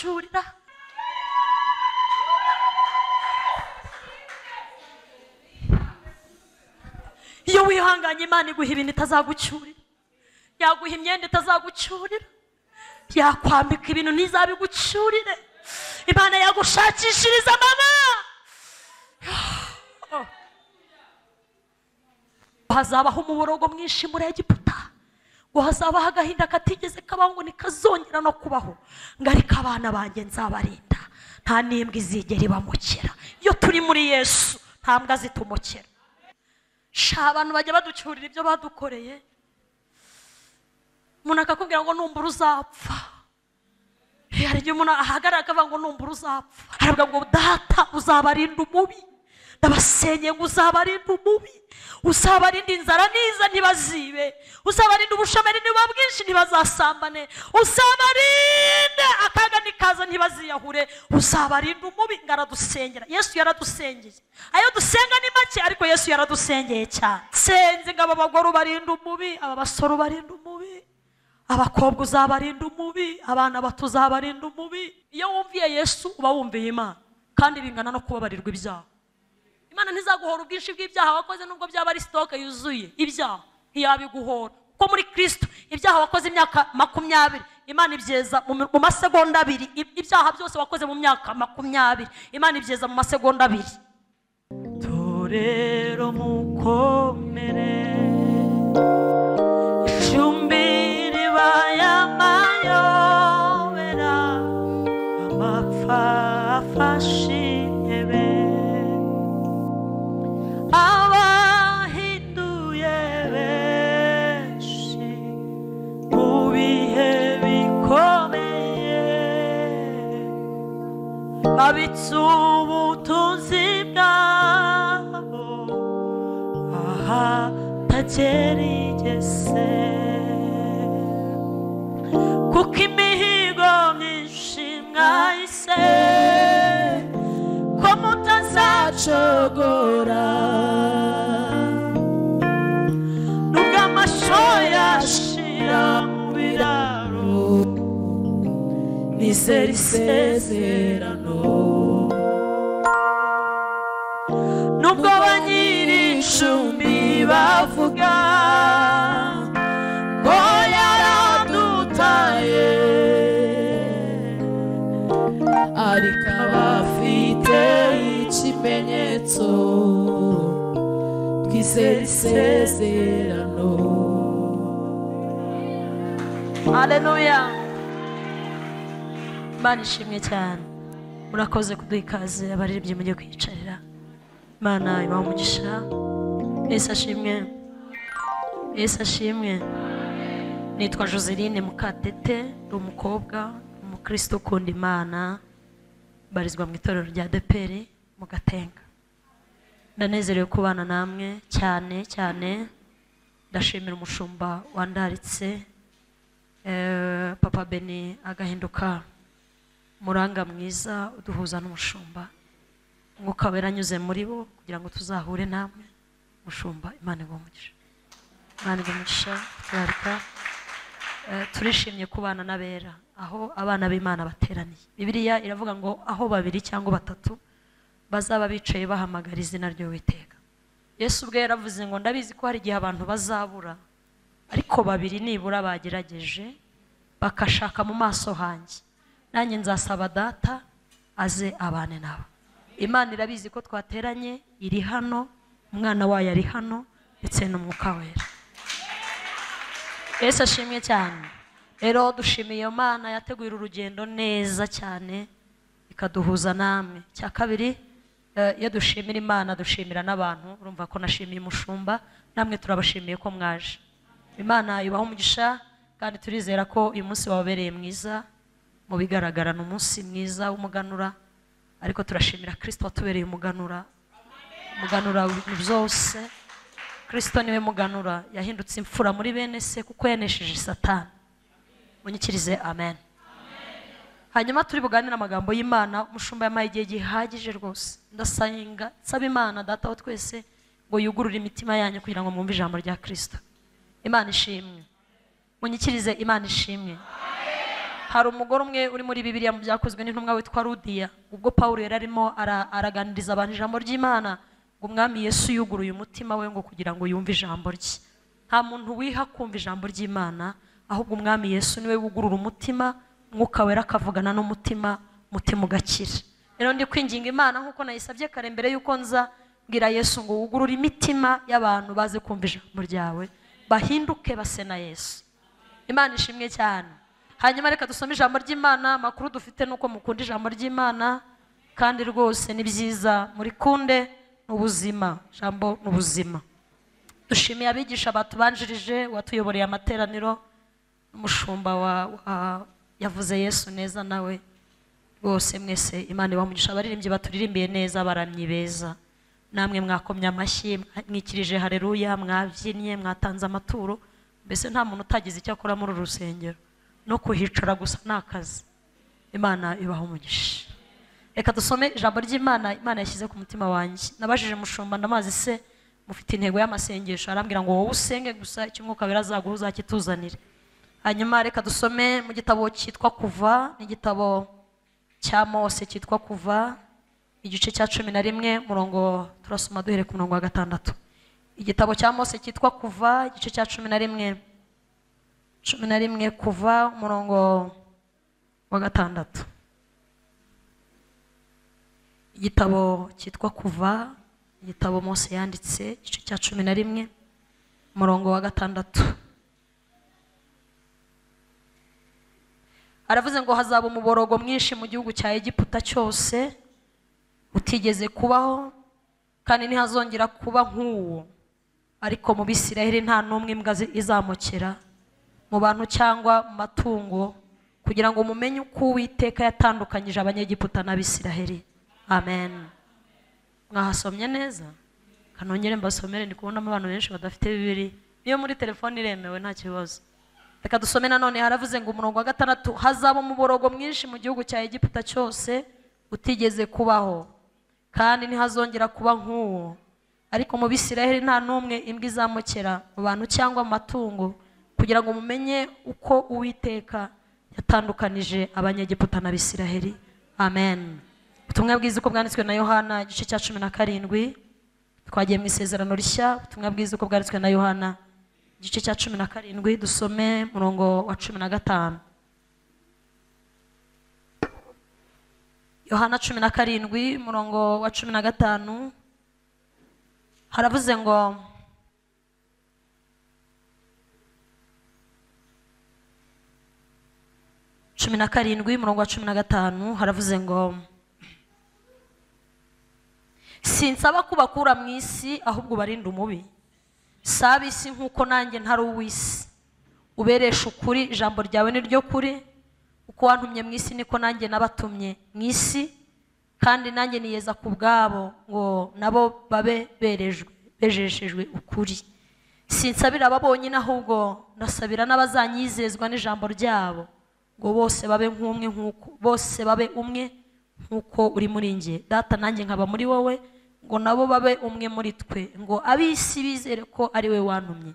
ntazagucurira. Iyo wihanganye Imana iguha ibintu itazagucurira. Yaguha imyenda itazagucurira, yakwambika ibintu ntizabigucurire. Imana yagushakishiriza mama. Hazabaho umuborogo mwinshi muri Egiputa, ngo hazabaho agahinda katigeze kabaho, ngo nikazongera no kubaho, ngo ariko abana banjye nzabarinda, nta n'imbwa izigera ibamukira. Iyo turi muri Yesu nta mbwa zitumukira. Abantu bajya baducurira ibyo badukoreye. Umuntu akakubwira ngo numbura uzapfa. Hari igihe umuntu ahagarara akavuga ngo numbura uzapfa, aravuga ngo data uzabarinda umubi, ndabasenye ngo uzabarinda umubi, uzabarinda inzara niza ntibazibe, uzabarinda ubushomeri niba bwinshi ntibazasambane, uzabarinde akaga nikaza ntibaziyahure, uzabarinda umubi. Ngaradusengera. Yesu yaradusengeye. Ayo dusenga ni make, ariko Yesu yaradusengeye cyane. Senze ngo aba bagore ubarinda umubi, aba basore ubarinda umubi, abakobwa uzabarinda umubi, abana bato uzabarinda umubi. Iyo wumviye Yesu uba wumviye Imana, kandi bingana no kubabarirwa ibyaha. Imana ntizaguhora ubwinshi bw'ibyaha wakoze nubwo byaba ari stoke yuzuye ibyaha, ntiyabiguhora. Kuko muri Kristo ibyaha wakoze imyaka 20, Imana ibyeza mu masegonda 2. Ibyaha byose wakoze mu myaka 20, Imana ibyeza mu masegonda 2. Torero mukomere icyumbiri bayamayobera, amapfa afashihebe, abahinduye benshi mu bihe bikomeye, abitse ubutunzi bwabo ahatagera igeze, kuko imihigo myinshi mwahise ko mutazacogora, nubwo amasho yashira mu biraro, nizera isezerano, nubwo banyir'icumbi bavuga ngo yaradutaye, ariko abafite ikimenyetso twizera isezerano. Haleluya. Imana ishimwe cyane. Murakoze kuduha ikaze, abaririmbyi mujye kwicarira. Imana ibahe umugisha. Yesu ashimwe. Yesu ashimwe. Nitwa Joseline Mukatete, ndi umukobwa umukristo ukunda Imana, barizwa mu itorero rya ADEPR mu Gatenga. Ndanezerewe kubana namwe cyane cyane. Ndashimira umushumba wandaritse, Papa Beni agahinduka muranga mwiza uduhuza n'umushumba. Mwuka wera anyuze muri bo kugira ngo tuzahure namwe. Mushumba, Imana igumugisha. Imana igumugisha. Turishimye kubana n'abera, aho abana b'Imana bateraniye. Bibiliya iravuga ngo aho 2 cyangwa 3 bazaba bicaye bahamagara izina ry'Uwiteka. Yesu ubwe yaravuze ngo ndabizi ko hari igihe abantu bazabura, ariko 2 nibura bagerageje bakashaka mu maso hanjye, nanjye nzasaba data aze abane nabo. Imana irabizi ko twateranye, iri hano, umwana wayo ari hano, ndetse n'umwuka wera. Yesu ashimwe cyane. Rero dushimiye Imana yateguye urugendo neza cyane ikaduhuza namwe. Cya kabiri, iyo dushimira Imana dushimira n'abantu. Urumva ko nashimiye umushumba, namwe turabashimiye ko mwaje. Imana ibahe umugisha, kandi turizera ko uyu munsi wabereye mwiza. Mu bigaragara n'umunsi mwiza w'umuganura, ariko turashimira Kristo watubereye umuganura. Umuganura byose. Kristo niwe muganura, yahindutse imfura muri bene se kuko yanesheje Satani. Munyikirize amen. Hanyuma turi buganira amagambo y'Imana. Umushumba yamaye igihe gihagije rwose. Ndasenga nsaba Imana data wa twese ngo yugurure imitima yanyu kugira ngo mwumve ijambo rya Kristo. Imana ishimwe. Munyikirize Imana ishimwe. hari umugore umwe uri muri Bibiliya mu byakozwe n'intumwa witwa Rudiya. Ubwo Pawulo yari arimo araganiriza abantu ijambo ry'Imana, ngo umwami Yesu yuguruye umutima we ngo kugira ngo yumve ijambo rye. Nta muntu wiha kumva ijambo ry'Imana, ahubwo umwami Yesu niwe wugurura umutima, Mwuka Wera akavugana n'umutima, umutima ugakira. Rero ndi kwinginga Imana nkuko nayisabye kare mbere yuko nza, mbwira Yesu ngo wugurure imitima y'abantu baze kumva ijambo ryawe, bahinduke base na Yesu. Imana ishimwe cyane. Hanyuma reka dusome ijambo ry'Imana. Makuru dufite nuko mukunda ijambo ry'Imana, kandi rwose ni byiza muri kunde n'ubuzima. Ijambo n'ubuzima. Dushimiye abigisha batubanjirije, watuyoboreye amateraniro, umushumba yavuze Yesu neza nawe rwose mwese Imana ibamugisha. Abaririmbyi baturirimbiye neza, baramyi beza, namwe mwakomye amashyi, mwikirije haleluya, mwabyinnye, mwatanze amaturo. Mbese nta muntu utagize icyo akora muri rusengero, no kuhicara gusa nakazi. Imana ibaho umugisha. Reka dusome ijambo ry'Imana Imana yashyize ku mutima wanjye. Nabajije mushumba ndamazi se mufite intego y'amasengesho, arambwira ngo wowe usenge gusa, icyo Mwuka Wera azaguha uzakituzanire. Hanyuma reka dusome mu gitabo cyitwa Kuva, n'igitabo cya Mose cyitwa Kuva, igice cya 11 murongo, turasoma duhere ku murongo wa 6. Igitabo cya Mose cyitwa Kuva, igice cya 11 Kuva umurongo wa 6. Igitabo cyitwa Kuva, igitabo Mose yanditse, igice cya 11 umurongo wa 6. Aravuze ngo hazaba umuborogo mwinshi mu gihugu cya Egiputa cyose utigeze kubaho, kandi ntihazongera kuba nk'uwo. Ariko mu Bisiraheli nta n'umwe imbwa izamukira mu bantu cyangwa mu matungo, kugira ngo mumenye uko Uwiteka yatandukanyije abanyegiputa n'Abisiraheli. Amen. Mwahasomye neza? Kanongere mbasomere, ndi kubonamo abantu benshi badafite Bibiliya. Niyo muri telefone iremewe nta kibazo. Reka dusome nanone. Haravuze ngo umurongo wa 6, hazaba umuborogo mwinshi mu gihugu cya Egiputa cyose utigeze kubaho, kandi ntihazongera kuba nk'uwo. Ariko mu Bisiraheli nta n'umwe imbwa izamukira mu bantu cyangwa mu matungo, kugira ngo mumenye uko Uwiteka yatandukanije abanyegiputa n'Abisiraheli. Amen. Ubutumwa bwiza uko bwanditswe na Yohana, igice cya 17. Twagiye mu isezerano rishya. Ubutumwa bwiza uko bwanditswe na Yohana, igice cya 17, dusome murongo wa 15. Yohana 17 murongo wa 15. Haravuze ngo cumi na karindwi murongo wa 15, haravuze ngo sinsaba kubakura mu isi, ahubwo barinda umubi. Saba isi nk'uko nanjye ntari uw'isi. Uberesha ukuri, ijambo ryawe ni ryo kuri. Uko wantumye mu isi niko nanjye nabatumye mu isi, kandi nanjye niyeza ku bwabo ngo nabo babe bejeshejwe ukuri. Sinsabira aba bonyine, ahubwo ndasabira n'abazanyizezwa n'ijambo ryabo, ngo bose babe nk'umwe, nk'uko bose babe umwe nk'uko uri muri njye, Data, nanjye nkaba muri wowe, ngo nabo babe umwe muri twe, ngo ab'isi bizere ko ari we wantumye.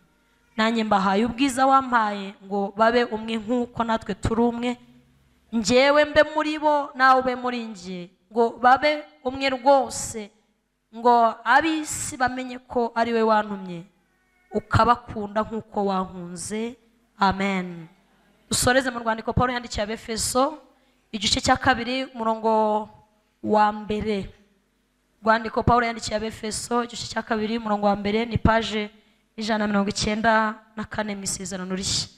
Nanjye mbahaye ubwiza wampaye, ngo babe umwe nk'uko natwe turi umwe, njyewe mbe muri bo nawe ube muri njye, ngo babe umwe rwose, ngo ab'isi bamenye ko ari we wantumye, ukabakunda nk'uko wankunze. Amen. Dusoreze mu rwandiko Pawulo yandikiye Abefeso, igice cya 2 murongo wa 1. Rwandiko Pawulo yandikiye Abefeso, igice cya 2 murongo wa 1, ni page 194 mu isezerano rishya.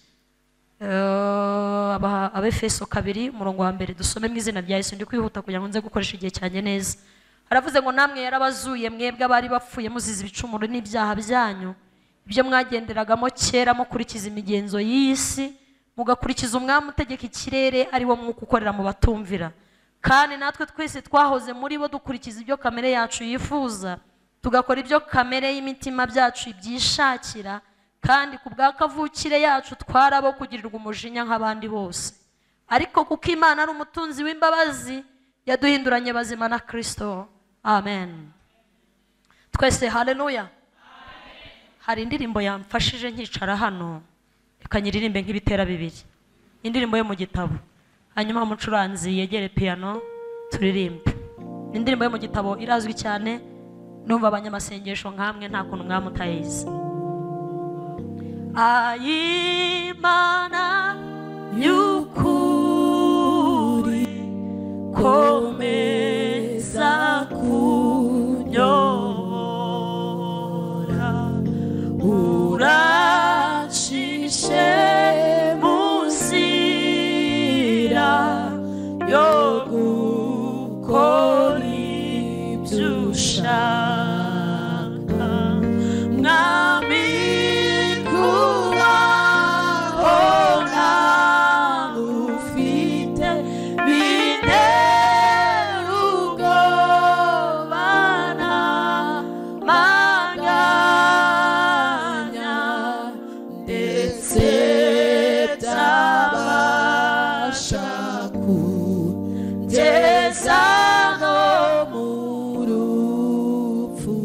Abefeso 2 murongo wa 1, dusome mu izina rya Yesu. Ndi kwihuta kugira ngo nze gukoresha igihe cyanjye neza. Haravuze ngo namwe yarabazuye mwebwe abari bapfuye muzize ibicumuro n'ibyaha byanyu, ibyo mwagenderagamo kera mukurikiza imigenzo y'isi, mugakurikiza umwami utegeka ikirere, ari wo mwuka ukorera mu batumvira. Kandi natwe twese twahoze muri bo dukurikiza ibyo kamere yacu yifuza, tugakora ibyo kamere y'imitima byacu ibyishakira, kandi ku bwa kavukire yacu twarabo kugirirwa umujinya nk'abandi bose. Ariko kuko Imana ari umutunzi w'imbabazi, yaduhinduranye bazima na Kristo. Amen. Twese haleluya. Hari indirimbo yamfashije nkicara hano, reka nyiririmbe nk'ibitera bibiri. Indirimbo yo mu gitabo hanyuma umucuranzi yegere piano turirimbe. Indirimbo yo mu gitabo irazwi cyane, numva abanyamasengesho nkamwe nta kuntu mwamutayizi. Ayimana y'ukuri komeza kunyora, uracishe muzira yo gukora ibyo ushaka, mwami kubaho nawe ufite bintera ubwoba n'amaganya, ndetse byabasha kugeza no mu rupfu.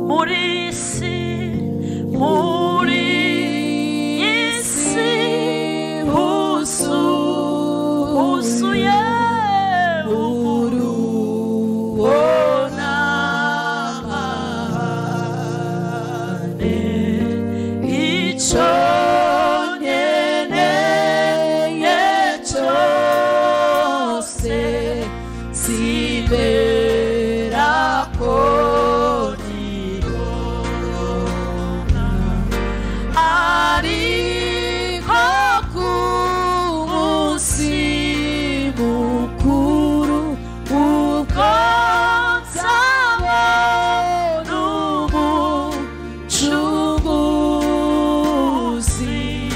Muri isi huzuye urugo n'amahane, icyo nkeneye cyose sibera ko nibona, ariko ku munsi mukuru ubwo nzabona umucunguzi,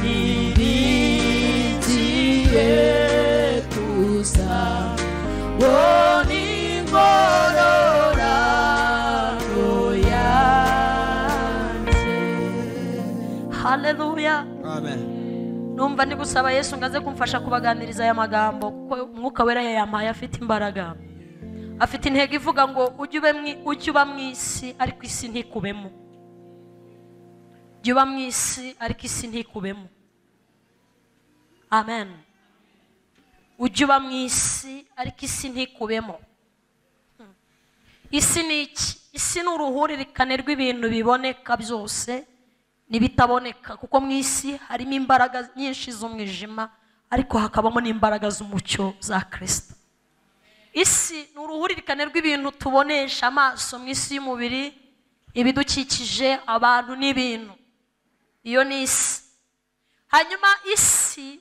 niringiye kuzabona ingororano yanjye. Haleluya. Amen. Numva ni gusaba Yesu ngaze kumfasha kubaganiriza aya magambo, kuko Umwuka Wera yayampaye afite imbaraga, afite intego ivuga ngo ujye uba mu isi ariko isi ntikubemo. Ujye uba mu isi ariko isi ntikubemo. Amen. Ujye uba mu isi ariko isi ntikubemo. Isi ni iki? Isi ni uruhuririkane rw'ibintu biboneka byose nibitaboneka, kuko mu isi harimo imbaraga nyinshi z'umwijima ariko hakabamo n'imbaraga z'umucyo za Kristo. Isi ni uruhuririkane rw'ibintu tubonesha amaso mu isi y'umubiri, ibidukikije, abantu n'ibintu. Iyo ni isi. Hanyuma isi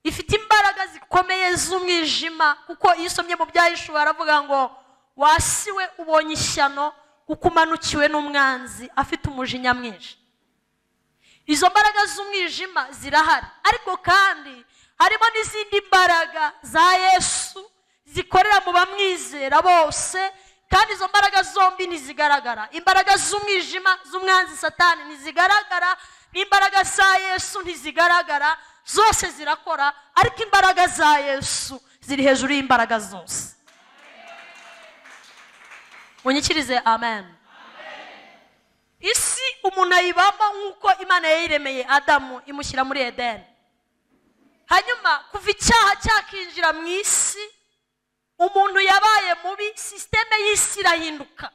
ifite imbaraga zikomeye z'umwijima, kuko iyo usomye mu Byahishuwe aravuga ngo wasiwe ubonye ishyano kuko umanukiwe n'umwanzi afite umujinya mwinshi. Izo mbaraga z'umwijima zirahari, ariko kandi harimo n'izindi mbaraga za Yesu zikorera mu bamwizera bose, kandi izo mbaraga zombi ntizigaragara. Imbaraga z'umwijima z'umwanzi Satani ntizigaragara, n'imbaraga za Yesu ntizigaragara. Zose zirakora, ariko imbaraga za Yesu ziri hejuru y'imbaraga zose. Munyikirize amen. Isi umuntu ayibamo nk'uko Imana yayiremeye Adamu imushyira muri Edeni. Hanyuma kuva icyaha cyakinjira mu isi, umuntu yabaye mubi, systeme y'isi irahinduka.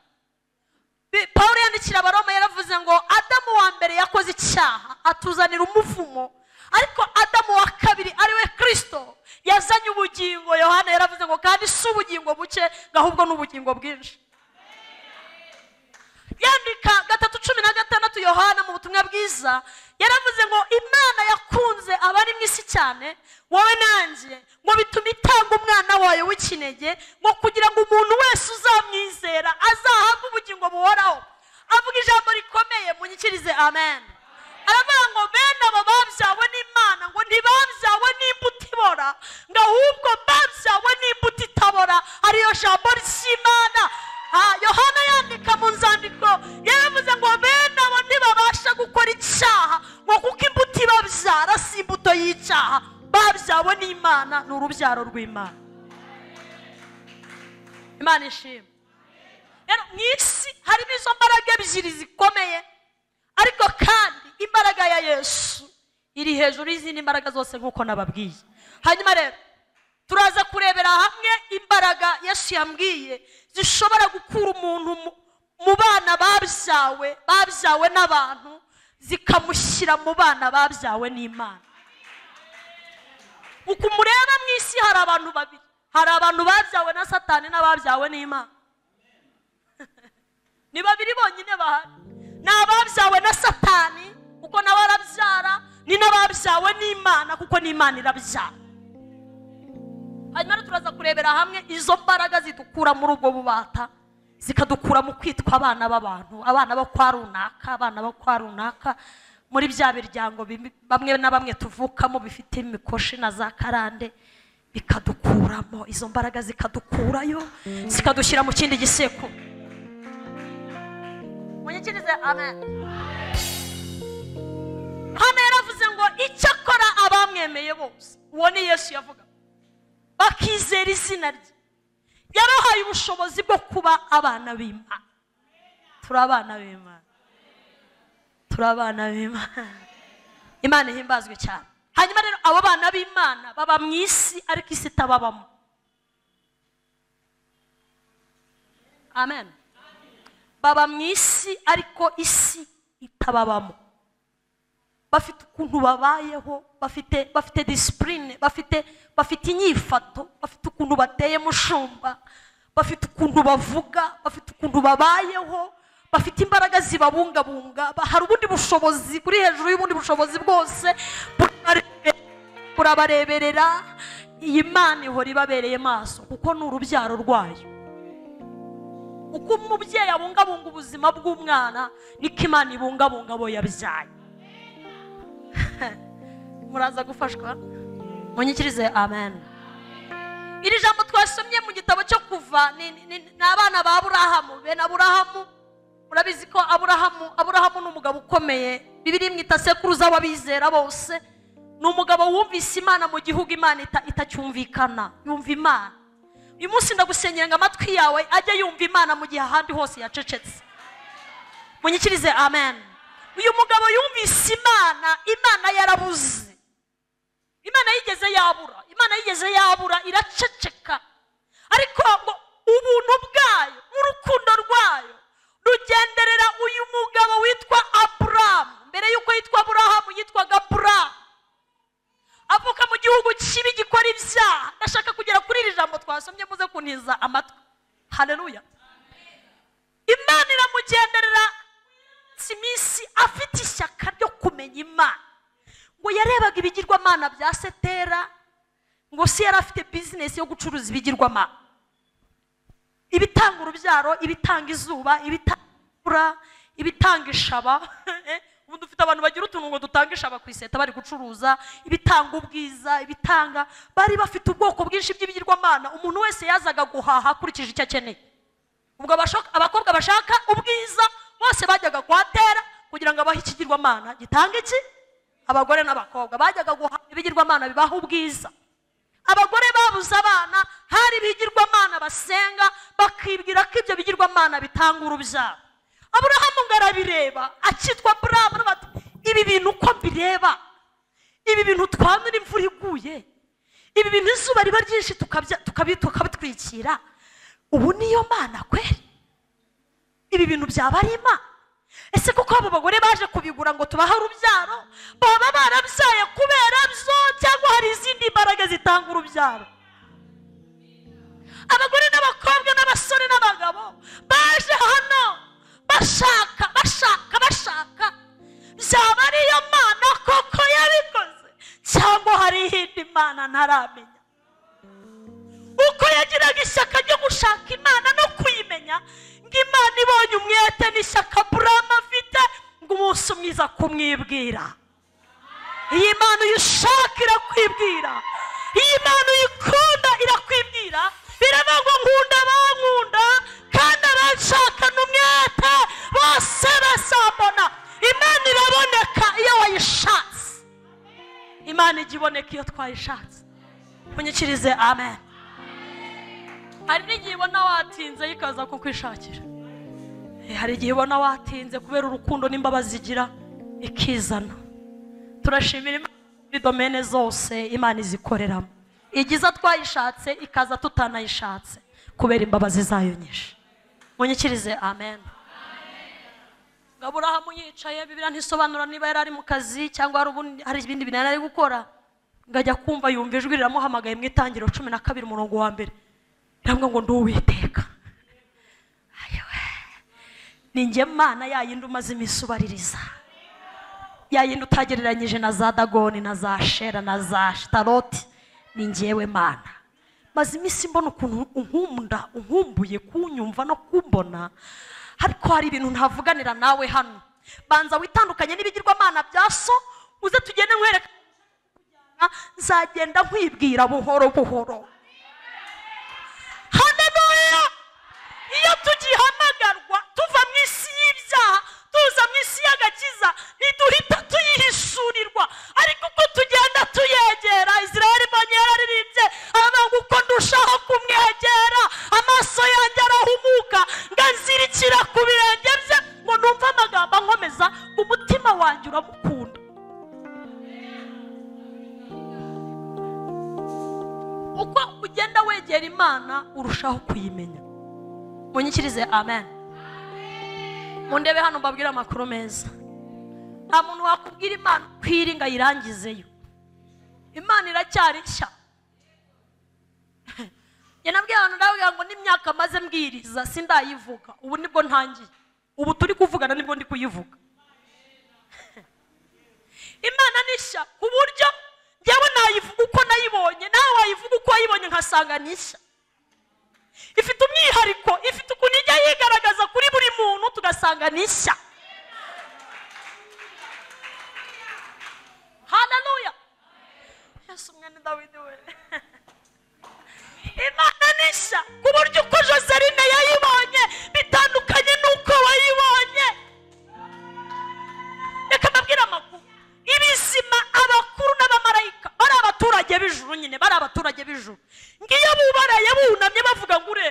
Pawulo yandikira Abaroma yaravuze ngo Adamu wa mbere yakoze icyaha atuzanira umuvumo, ariko Adamu wa kabiri ariwe Kristo yazanye ubugingo. Yohana yaravuze ngo kandi si ubugingo buke ahubwo n'ubugingo bwinshi. Yandika 3:16 Yohana mu butumwa bwiza yaravuze ngo Imana yakunze abari mu isi cyane, wowe nanjye, ngo bituma itanga umwana wayo w'ikinege, ngo kugira ngo umuntu wese uzamwizera azahabwe ubugingo buhoraho. Avuga ijambo rikomeye, munyikirize amen. Aravuga ngo bene abo babyawe n'Imana ngo ntibabyawe n'imbuto ibora, ngo ahubwo babyawe n'imbuto itabora, ariyo jambo ry'Imana. Yohana yandika mu nzandiko yaravuze ngo bene abo ntibabasha gukora icyaha, ngo kuko imbuto ibabyara si imbuto y'icyaha, babyawe n'Imana, ni urubyaro rw'Imana. Imana ishimwe. Rero mu isi harimo izo mbaraga ebyiri zikomeye, ariko kandi imbaraga ya Yesu iri hejuru y'izindi mbaraga zose nk'uko nababwiye. Hanyuma rero turaza kurebera hamwe imbaraga Yesu yambwiye zishobora gukura umuntu mu bana babyawe n'abantu zikamushyira mu bana babyawe n'Imana. Uko mureba mu isi hari abantu babiri, hari abantu babyawe na Satani n'ababyawe n'Imana. Ni babiri bonyine bahari, ni ababyawe na Satani kuko nawe arabyara, ni n'ababyawe n'Imana kuko n'Imana irabyara. Hanyuma turaza kurebera hamwe izo mbaraga zidukura muri ubwo bubata, zikadukura mu kwitwa abana b'abantu, abana bo kwa runaka, abana bo kwa runaka, muri bya biryango bamwe na bamwe tuvukamo bifite imikoshi na za karande, bikadukuramo izo mbaraga, zikadukurayo zikadushyira mu kindi giseko. Munyikirize amen. Hano yaravuze ngo icyakora abamwemeye bose, uwo ni Yesu yavuga, bakizera izina rye, yabahaye ubushobozi bwo kuba abana b'Imana. Turi abana b'Imana, turi abana b'Imana. Imana ihimbazwe cyane. Hanyuma rero abo bana b'Imana baba mu isi ariko isi itababamo. Amen. Baba mu isi ariko isi itababamo. Bafite ukuntu babayeho, bafite discipline, bafite inyifato, bafite ukuntu bateye mushumba, bafite ukuntu bavuga, bafite ukuntu babayeho, bafite imbaraga zibabungabunga. Hari ubundi bushobozi kuri hejuru y'ubundi bushobozi bwose burabareberera. Iyi Mana ihora ibabereye maso kuko ni urubyaro rwayo. Uko umubyeyi abungabunga ubuzima bw'umwana, niko Imana ibungabunga abo yabyaye. Muraza gufashwa? Munyikirize amen. Iri jambo twasomye mu gitabo cyo Kuva ni abana ba Aburahamu. Bene Aburahamu, murabizi ko Aburahamu ni umugabo ukomeye. Bibiliya imwita sekuruza w'abizera bose. Ni umugabo wumvise Imana mu gihugu Imana itacyumvikana, yumva Imana. Uyu munsi ndagusenyera ngo amatwi yawe ajye yumva Imana mu gihe ahandi hose yacecetse. Munyikirize amen. Uyu mugabo yumvise Imana yarabuze. Imana yigeze yabura iraceceka. Ariko ngo ubuntu bwayo n'urukundo rwayo rugenderera uyu mugabo witwa Aburahamu. Mbere yuko yitwa Aburahamu yitwaga Aburahamu. Avuka mu gihugu kibi gikora ibyaha. Ndashaka kugera kuri iri jambo twasomye, muze kuntiza amatwi. Haleluya. Imana iramugenderera iminsi afite ishyaka ryo kumenya Imana. Ngo yarebaga ibigirwamana bya Setera, ngo si yari afite business yo gucuruza ibigirwamana, ibitanga urubyaro, ibitanga izuba, ibitanga ibitanga ishaba. Ubu dufite abantu bagira utuntu ngo dutanga ishaba ku iseta bari gucuruza, ibitanga ubwiza, ibitanga. Bari bafite ubwoko bwinshi by'ibigirwamana. Umuntu wese yazaga guhaha akurikije icyo akeneye. Ubwo abakobwa bashaka ubwiza bose bajyaga kwatera kugira ngo abahe ikigirwamana gitanga iki. Abagore n'abakobwa bajyaga guhaha ibigirwamana bibaha ubwiza. Abagore babuze abana, hari ibigirwamana basenga bakibwira ko ibyo bigirwamana bitanga urubyaro. Aburahamu ngarabireba akitwa Aburahamu, bati ibi bintu uko mbireba, ibi bintu twanura imvura iguye, ibi bintu izuba riba ryinshi tukabitwikira, ubu niyo Mana kweri? Ibi bintu byaba ari Imana? Ese kuko abo bagore baje kubigura ngo tubahe urubyaro, baba barabyaye kubera byo cyangwa hari izindi mbaraga zitanga urubyaro? Abagore n'abakobwa n'abasore n'abagabo baje hano bashaka byaba ariyo Mana koko yabikoze cyangwa hari iyindi Mana ntaramenya? Uko yagiraga ishyaka ryo gushaka Imana no kuyimenya, ngo Imana ibonye umwete n'ishyaka Aburahamu afite, ngo umunsi mwiza kumwibwira. Iyi Mana uyishaka irakwibwira, iyi Mana uyikunda irakwibwira. Biravuga ngo nkunda bankunda kandi aranshakana umwete bose bazambona. Imana iraboneka iyo wayishatse. Imana ijya iboneka iyo twayishatse. Munyikirize amen. Hari n'igihe ibona watinze ikaza kukwishakira. Hari igihe ibona watinze kubera urukundo n'imbabazi igira ikizana. turashimira Imana muri domene zose Imana izikoreramo, igiza twayishatse ikaza tutanayishatse kubera imbabazi zayo nyinshi. Munyikirize amen. Aburahamu yicaye, Bibiliya ntisobanura niba yari ari mu kazi cyangwa hari ibindi bintu ari gukora, ngajya kumva yumva ijwi riramuhamagaye mu Itangiriro 12 umurongo wa mbere, iravuga ngo ndi Uwiteka. Ayewe, ni njye Mana yayindi umaze iminsi ubaririza, yayindi utagereranyije na za Dagoni na za Shera na za Shitaroti, ni njyewe Mana. Maze iminsi mbona ukuntu unkumbuye kunyumva no kumbona, ariko hari ibintu ntavuganira nawe hano. Banza witandukanye n'ibigirwamana bya so, uze tugende nkwereka, nzagenda nkwibwira buhoro buhoro. Haleluya! Iyo tugihamagarwa tuva mu isi y'ibyaha tuza mu isi y'agakiza, ntiduhita tuyihishurirwa, ariko uko tugenda tuyegera, Israeli mbonye yararirimbye aravuga uko ndushaho kumwegera amaso yanjye arahumuka, ngazirikira ku birenge bye ngo numva amagambo ankomeza, umutima wanjye uramukunda. Uko ugenda wegera Imana urushaho kuyimenya. Munyikirize amen. Mundebe hano mbabwira amakuru meza. Nta muntu wakubwira Imana kwiringa yirangizeyo. Imana iracyari nshya. Yanabwiye abantu ndavuga ngo n'imyaka maze mbwiriza sindayivuga, ubu nibwo ntangiye. Ubu turi kuvugana nibwo ndi kuyivuga. Imana nishya ku buryo njyewe nayivuga uko nayibonye, nawe wayivuga uko wayibonye nkasanga nishya. Ifite umwihariko, ifite ukuntu ijya yigaragaza kuri buri muntu tugasanga nishya. Haleluya! Yesu mwene Dawidi we. Imana nishya ku buryo uko Joseline yayibonye bitandukanye n'uko wayibonye. Reka mbabwire amakuru. Ibizima, abakuru n'abamarayika bari abaturage b'ijuru, nyine bari abaturage b'ijuru. Ngiyo bubaraye bunamye bavuga ngo ure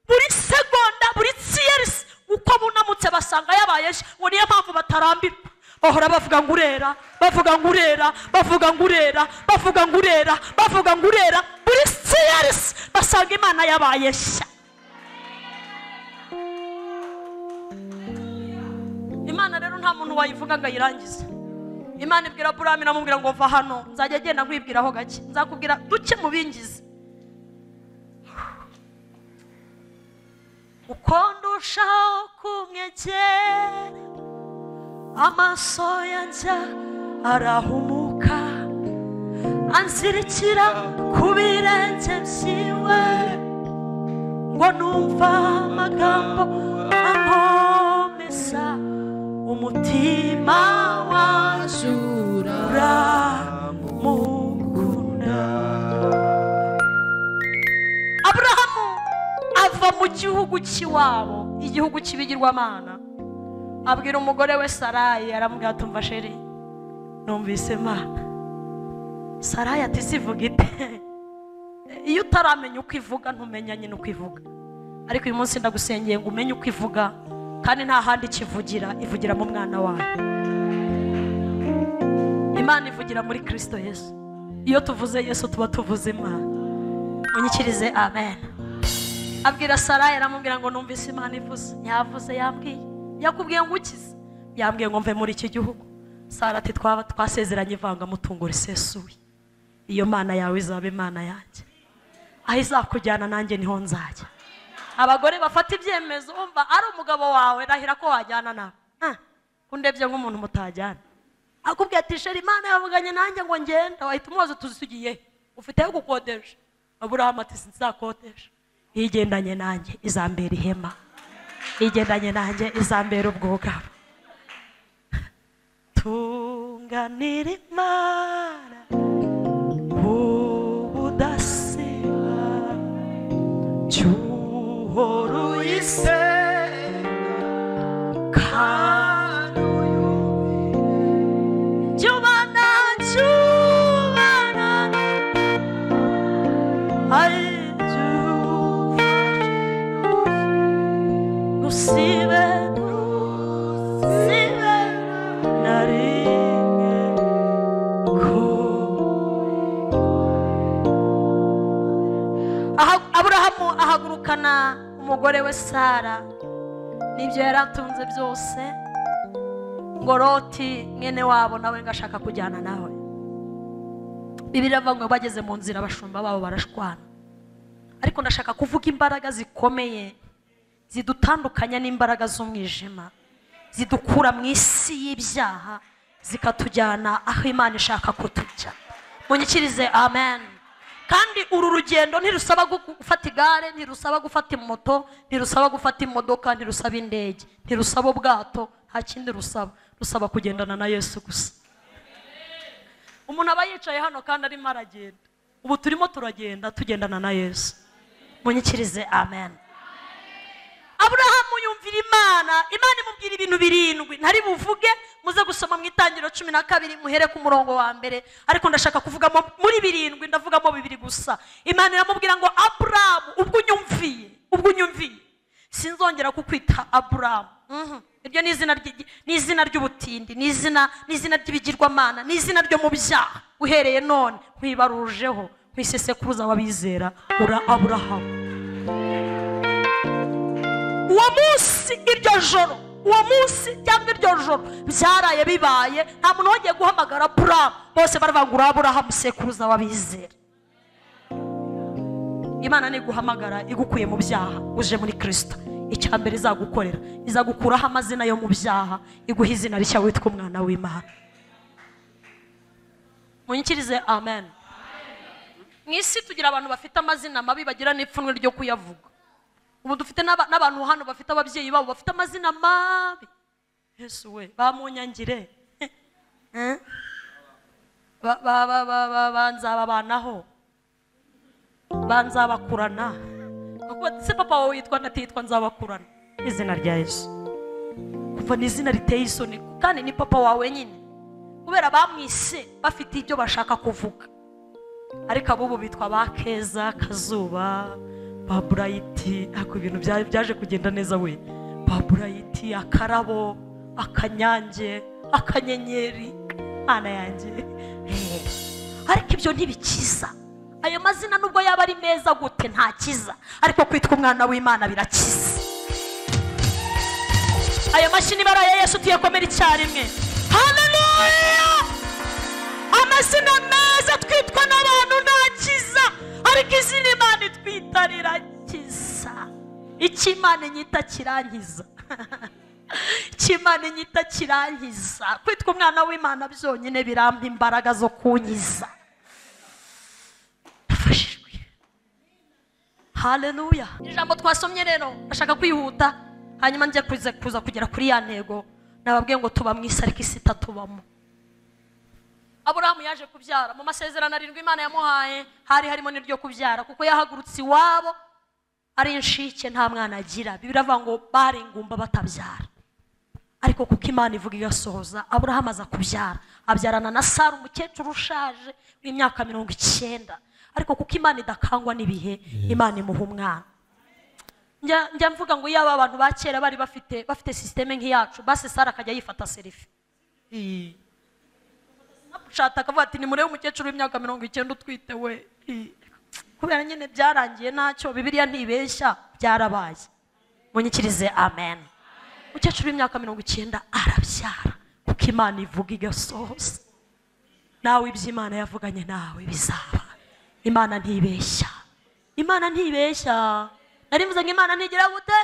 buri segonda buri tsiyerisi uko bunamutse basanga yabaye ngo niyo mpamvu batarambirwa, bahora bavuga ngo urera, bavuga ngo urera, bavuga ngo urera, bavuga ngo urera, bavuga ngo urera, buri tsiyerisi basanga Imana yabaye nshya. Imana rero nta muntu wayivuga ngo ayirangize. Imana ibwira Aburahamu iramubwira ngo va hano, nzajya agenda nkwibwiraho gake, nzakubwira duke mu bingize. Uko ndushaho kumwegera amaso yanjye arahumuka, ansirikira ku birenge byiwe, ngo numva amagambo ankomeza, umutima wajura mukunda. Aburahamu ava mu gihugu cy'iwabo, igihugu cy'ibigirwamana, abwira umugore we Sarayi, aramubwira ati umva sheri, numvise Imana. Sarayi ati sivuga ite? Iyo utaramenya uko ivuga ntumenya nyine uko ivuga, ariko uyu munsi ndagusengeye ngo umenye uko ivuga, kandi nta handi kivugira, ivugira mu mwana wayo. Imana ivugira muri Kristo Yesu. Iyo tuvuze Yesu tuba tuvuze Imana. Munyikirize amen. Abwira Sarayi aramubwira ngo numvise Imana ivuze. Yavuze, yambwiye. Yakubwiye ngo ukize? Yambwiye ngo mve muri iki gihugu. Sara ati twasezeranye ivangamutungo risesuye. Iyo Mana yawe izaba Imana yanjye, aho izakujyana nanjye niho nzajya. Abagore bafata ibyemezo, umva ari umugabo wawe rahira ko wajyana nawe, kundebye nk'umuntu mutajyana. Akubwiye ati sheri Imana yavuganye nanjye ngo ngenda, wahita umubaza tuzugiye ufite gukodesha. Aburahamu ati sinzakodesha, igendanye nanjye izambera ihema, igendanye nanjye izambera ubwugamo. Tunganira Imana ubudasiba, cyuhora uyisenga kandi uyumvire, cyubana usibe na rimwe ahagurukana umugore we Sara n'ibyo yaratunze byose, ngo Loti mwene wabo nawe ngashaka kujyana nawe. Bibiliya ivuga ngo bageze mu nzira abashumba babo barashwana. Ariko ndashaka kuvuga imbaraga zikomeye zidutandukanya n'imbaraga z'umwijima, zidukura mu isi y'ibyaha zikatujyana aho Imana ishaka kutujya. Munyikirize amen. Kandi uru rugendo ntirusaba gufata igare, ntirusaba gufata moto, ntirusaba gufata imodoka, ntirusaba indege, ntirusaba ubwato, nta kindi rusaba kugendana na Yesu gusa. Umuntu aba yicaye hano kandi arimo aragenda. Ubu turimo turagenda tugendana na Yesu. Munyikirize amen. Aburahamu yumvira Imana imubwira ibintu 7 ntari buvuge, muze gusoma mu Itangiriro 12 muhere ku murongo wa mbere, ariko ndashaka kuvuga muri 7 ndavugamo 2 gusa. Imana iramubwira ngo Aburahamu, ubwo unyumviye sinzongera kukwita Aburahamu. Iryo ni izina ry'ubutindi, ni izina ry'ibigirwamana, ni izina ryo mu byaha. Uhereye none nkwibarujeho nkwisesekuruza wabizera ura Aburahamu. Uwo munsi iryo joro, uwo munsi cyangwa iryo joro byaraye bibaye, nta muntu wongeye guhamagara Aburahamu, bose baravangura Aburahamu sekuruza wabizera. Imana niguhamagara igukuye mu byaha uje muri Kristo, icyambere izagukorera izagukuraho amazina yo mu byaha, iguha izina rishya witwa umwana w'Imana. Munyikirize amen. Mwisi tugira abantu bafite amazina mabi bagira n'ipfunwe ryo kuyavuga. Ubu dufite n'abantu hano bafite ababyeyi babo bafite amazina mabi. Yesu we, bamunyangire. Banzababanaho, banzabakurana. Se papa wawe yitwa natitwa nzabakurana. Izina rya Yesu kuva ni izina riteye isoni, kandi ni papa wawe nyine, kubera bamwise bafite ibyo bashaka kuvuga. Ariko abubu bitwa Bakeza, Kazuba, Baburayiti. Ako ibintu byaje kugenda neza we. Baburayiti, Akarabo, Akanyange, Akanyenyeri, ana yanjye. Ariko ibyo ntibikiza. Ayo mazina nubwo yaba ari meza gute ntakiza, ariko kwitwa umwana w'Imana birakiza. Ayo mashini baraye Yesu tuyekomera icyarimwe. Haleluya! Amazina meza twitwa n'abantu ntakiza, ariko izina Imana itwita rirakiza. Ikimana nyita kirankiza. Ikimana nyita kirankiza. Kwitwa umwana w'Imana byonyine birampa imbaraga zo kunkiza. Haleluya. Ijambo twasomye rero ashaka kwihuta, hanyuma nje kuza kugera kuri ya ntego nababwiye ngo tuba mu isi ariko isi itatubamo. Aburahamu yaje kubyara mu masezerano 7 Imana yamuhaye, harimo n'iryo kubyara, kuko yahagurutse iwabo ari inshike nta mwana agira. Bibiliya ivuga ngo bari ingumba batabyara, ariko kuko Imana ivuga igasohoza, Aburahamu aza kubyara, abyarana na Sara umukecuru ushaje w'imyaka 90. Ariko kuko Imana idakangwa n'ibihe, Imana imuha umwana. Njya mvuga ngo yaba abantu ba kera bari bafite systeme nk'iyacu, base Sara akajya yifata selfie. Napushata akavuga ati ni murebe umukecuru w'imyaka 90 utwite we. Kubera nyine byarangiye ntacyo, Bibiliya ntibeshya, byarabaye. Munyikirize amen. Umukecuru w'imyaka 90 arabyara, kuko Imana ivuga igasohoza. Nawe iby'Imana yavuganye nawe bizaba. Imana ntibeshya. Imana ntibeshya. Narivuze ngo Imana ntigira gute?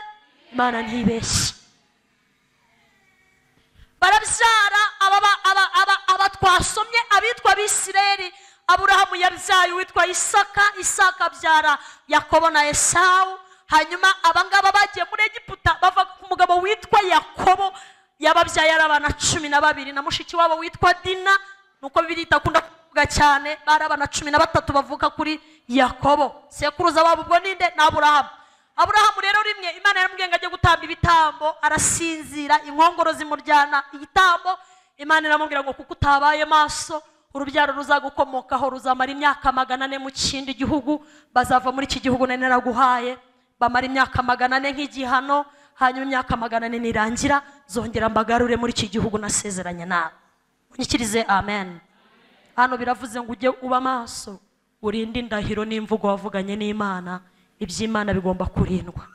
Imana ntibeshya. Barabyara aba twasomye abitwa Bisirayeli. Aburahamu yabyaye witwa Isaka abyara Yakobo na Esawu. Hanyuma abangaba bagiye muri Egiputa bava ku mugabo witwa Yakobo, yababyaye abana 12 na mushiki wabo witwa Dina. Nuko Bibiliya itakunda kuvuga cyane, bari abana 13 bavuka kuri Yakobo. Sekuruza wabo ubwo ninde? Na Aburahamu. Aburahamu rero rimwe Imana yaramubwiye ngo ajye gutamba ibitambo, arasinzira, inkongoro zimuryana igitambo. Imana iramubwira ngo kuko utabaye maso, urubyaro ruzagukomokaho ruzamara imyaka 400 mu kindi gihugu, bazava muri iki gihugu nari naraguhaye, bamara imyaka 400 nk'igihano, hanyuma imyaka 400 nirangira zongera mbagarure muri iki gihugu nasezeranye nawe. Unyikirize amen. Hano biravuze ngo ujye uba maso, urinde indahiro n'imvugo wavuganye n'Imana, iby'Imana bigomba kurindwa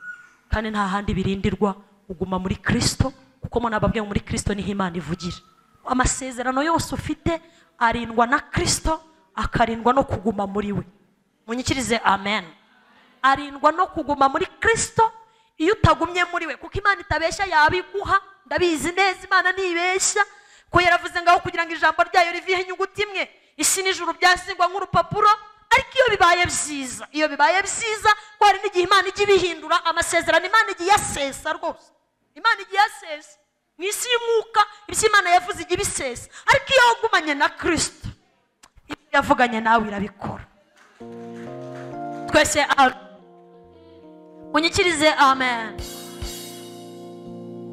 kandi nta handi birindirwa uguma muri Kristo kuko mwana babwiye muri Kristo niho Imana ivugira. Amasezerano yose ufite arindwa na Kristo akarindwa no kuguma muri we. Munyikirize amen. Arindwa no kuguma muri Kristo. Iyo utagumye muri we kuko Imana itabeshya yabiguha, ndabizi neza Imana ntibeshya ko yaravuze ngaho kugira ngo ijambo ryayo rivihe inyuguti imwe isi n'ijuru byasingwa nk'urupapuro. Ariko iyo bibaye byiza ko hari n'igihe Imana ijya ibihindura amasezerano. Imana igiye yasesa rwose, Imana igiye yasesa mu isi y'umwuka ibyo Imana yavuze igiye ibisesa. Ariko iyo wagumanye na Kristo ibyo yavuganye nawe irabikora. Twese munyikirize amen.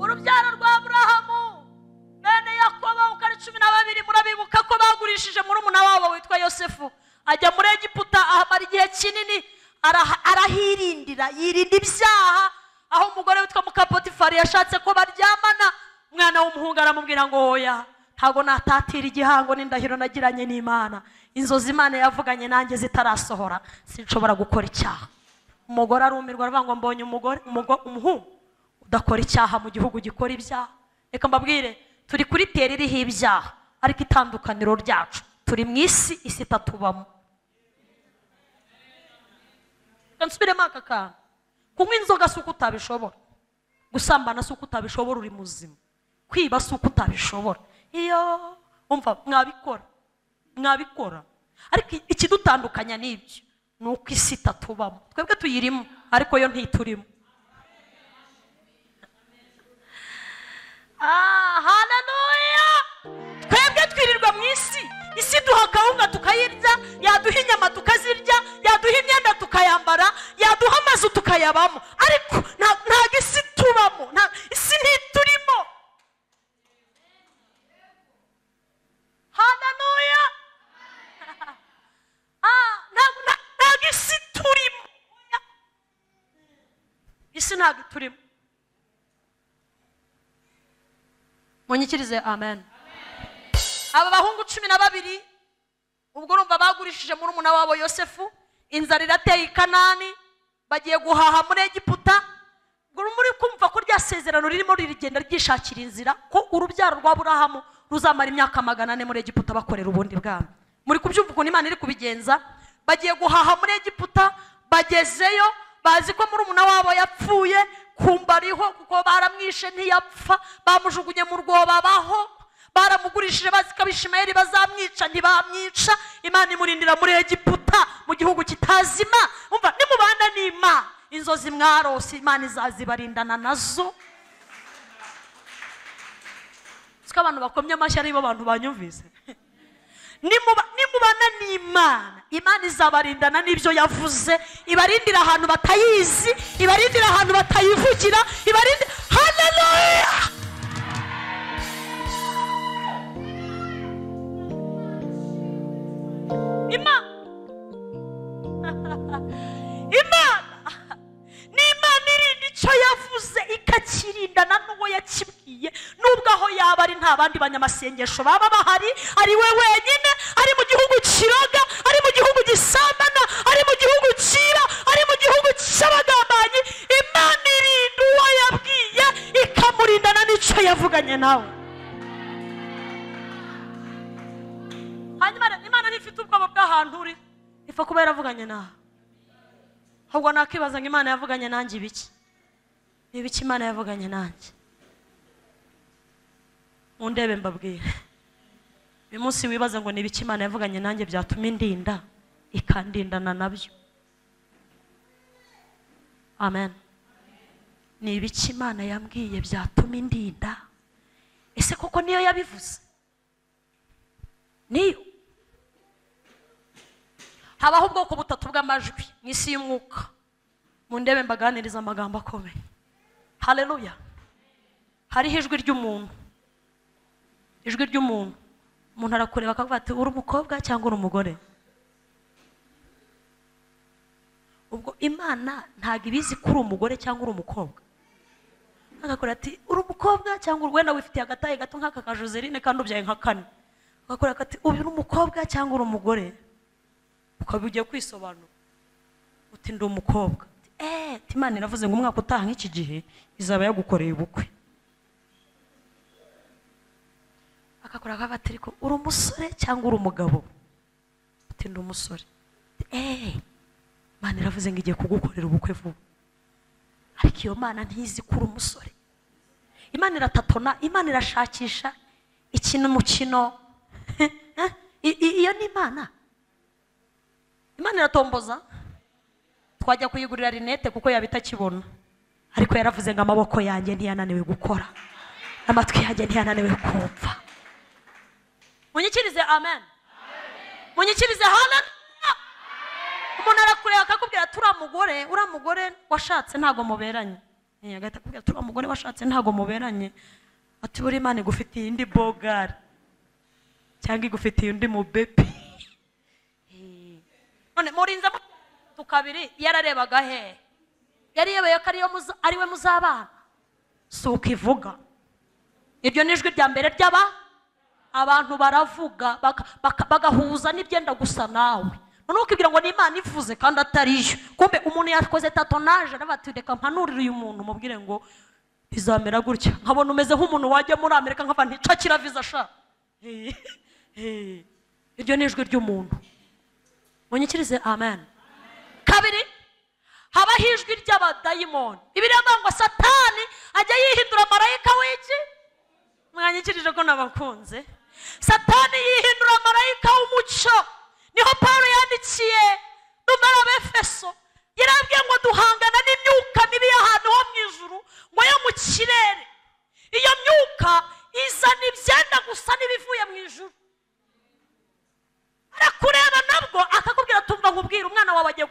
Urubyaro rwa Aburahamu bene Yakobo uko ari 12 murabibuka ko bagurishije murumuna wabo witwa Yosefu ajya muri Egiputa ahamara igihe kinini arahirindira yirinda ibyaha. Aho umugore witwa Mukapotifari yashatse ko baryamana, umwana w'umuhungu aramubwira ngo oya, ntago natatira igihango n'indahiro nagiranye n'Imana, inzozi Imana yavuganye nanjye zitarasohora sinshobora gukora icyaha. Umugore arumirwa aravuga ngo mbonye umuhungu udakora icyaha mu gihugu gikora ibyaha. Reka mbabwire turi kuri teri iriho ibyaha ariko itandukaniro ryacu turi mu isi itatubamo. Kansubiremo aka kantu. Kunywa inzoga si uko utabishobora, gusambana si uko utabishobora uri muzima, kwiba si uko utabishobora. Iyo umva mwabikora ariko ikidutandukanya n'ibyo ni uko isi itatubamo. Twebwe tuyirimo ariko yo ntiturimo. Haleluya. Twebwe twirirwa mu isi duha kawunga tukayirya, yaduha inyama tukazirya, yaduha imyenda tukayambara, yaduha amazu tukayabamo, ariko ntabwo isi tubamo, isi ntiturimo. Haleluya. Ntabwo isi turimo, isi ntabwo turimo. Munyikirize amen. Aba bahungu 12 ubwo urumva bagurishije murumuna wabo Yosefu, inzara irateye i Kanani, bagiye guhaha muri Egiputa. Ngo muri kumva ko ryasezerano ririmo ririgenda ryishakira inzira ko urubyaro rwa Aburahamu ruzamara imyaka 400 muri Egiputa bakorera ubundi bwami. Muri kubyumva uko Imana iri kubigenza. Bagiye guhaha muri Egiputa, bagezeyo bazi ko murumuna wabo yapfuye, kumba ariho kuko baramwishe ntiyapfa, bamujugunye mu rwobo abaho, baramugurishije bazi ko Abishimayeli bazamwica ntibamwica. Imana imurindira muri Egiputa mu gihugu kitazima. Umva nimubana n'Imana inzozi mwarose Imana izazibarindana nazo. Siko abantu bakomye amashyi ari bo abantu banyumvise. Nimubana n'Imana Imana izabarindana n'ibyo yavuze, ibarindira ahantu batayizi, ibarindira ahantu batayivugira, ibarindira. Haleluya. Imana irinda icyo yavuze ikakirindana n'uwo yakibwiye, nubwo aho yaba ari nta bandi banyamasengesho baba bahari, ari we wenyine, ari mu gihugu kiroga, ari mu gihugu gisambana, ari mu gihugu cyiba, ari mu gihugu cy'abagambanyi. Imana irinda uwo yabwiye ikamurindana n'icyo yavuganye nawe. Hanyuma Imana ntifite ubwoba bw'ahantu uri, ifa kuba yaravuganye nawe. Ahubwo nakibaza ngo Imana yavuganye nanjye ibiki? Ibiki Imana yavuganye nanjye? Mundebe mbabwire. Uyu munsi wibaza ngo nibiki Imana yavuganye nanjye byatuma indinda ikandindana nabyo. Amen. Nibiki Imana yambwiye byatuma indinda? Ese koko niyo yabivuze? Niyo. Habaho ubwoko butatu bw'amajwi mu isi y'umwuka. Mundebe mbaganiriza amagambo akomeye. Haleluya. Hariho ijwi ry'umuntu. Ijwi ry'umuntu. Umuntu arakureba akavuga ati uri umukobwa cyangwa uri umugore? Ubwo Imana ntago ibizi ko uri umugore cyangwa uri umukobwa. Agakora ati uri umukobwa cyangwa wenda wifitiye agataye gato nk'aka ka Joseline kandi ubyaye nka 4. Agakora ati uri umukobwa cyangwa uri umugore? Ukabigiye kwisobanura uti ndi umukobwa. Imana iravuze ngo umwaka utaha nk'iki gihe izaba yagukoreye ubukwe. Akakora akabatiri ko uri umusore cyangwa uri umugabo? Ati ndi umusore. Imana iravuze ngo igiye kugukorera ubukwe vuba. Ariko iyo Mana ntizi ko uri umusore. Imana iratatona, Imana irashakisha ikintu mukino. Iyo ni Imana. Imana iratomboza. Twajya kuyigurira rinete kuko yabitakibona. Ariko yaravuze ngo amaboko yanjye ntiyananiwe gukora, amatwi yanjye ntiyananiwe kumva. Munyikirize amen. Munyikirize haleluya. Umuntu arakureba akakubwira ura mugore washatse ntago muberanye. Agahita akubwira tura mugore washatse ntago muberanye. Ati buri Imana igufitiye indi bogari cyangwa igufitiye undi mu baby. None murinza tukabiri yararebaga he? Yariyebeye ko ari we muzabana. Suko ivuga. Ibyo nijwi rya mbere abantu baravuga bagahuza n'ibyenda gusa nawe. None ukibwira ngo ni Imana ivuze kandi atariyo. Kumbe umuntu yakoze tatonaje n'abati reka mpanurira uyu muntu mubwire ngo bizamera gutya. Nkabona umeze nk'umuntu wajya muri Amerika nkava nticakira visa sha. Ibyo nijwi ry'umuntu. Munyikirize amen. Kabiri habaho ijwi ry'abadayimoni. Ibiranga ngo Satani ajya yihindura marayika w'iki? Mwanyikirije ko nabakunze. Satani yihindura marayika w'umucyo. Niho Paulo yandikiye numara b'Efeso yarabwiye ngo duhangana n'imyuka mibi y'ahantu ho mu ijuru ngo yo mu kirere. Iyo myuka izana ibyenda gusa n'ibivuye mu ijuru. Arakureba nabwo akakubwira tumva nkubwira umwana wawe agiye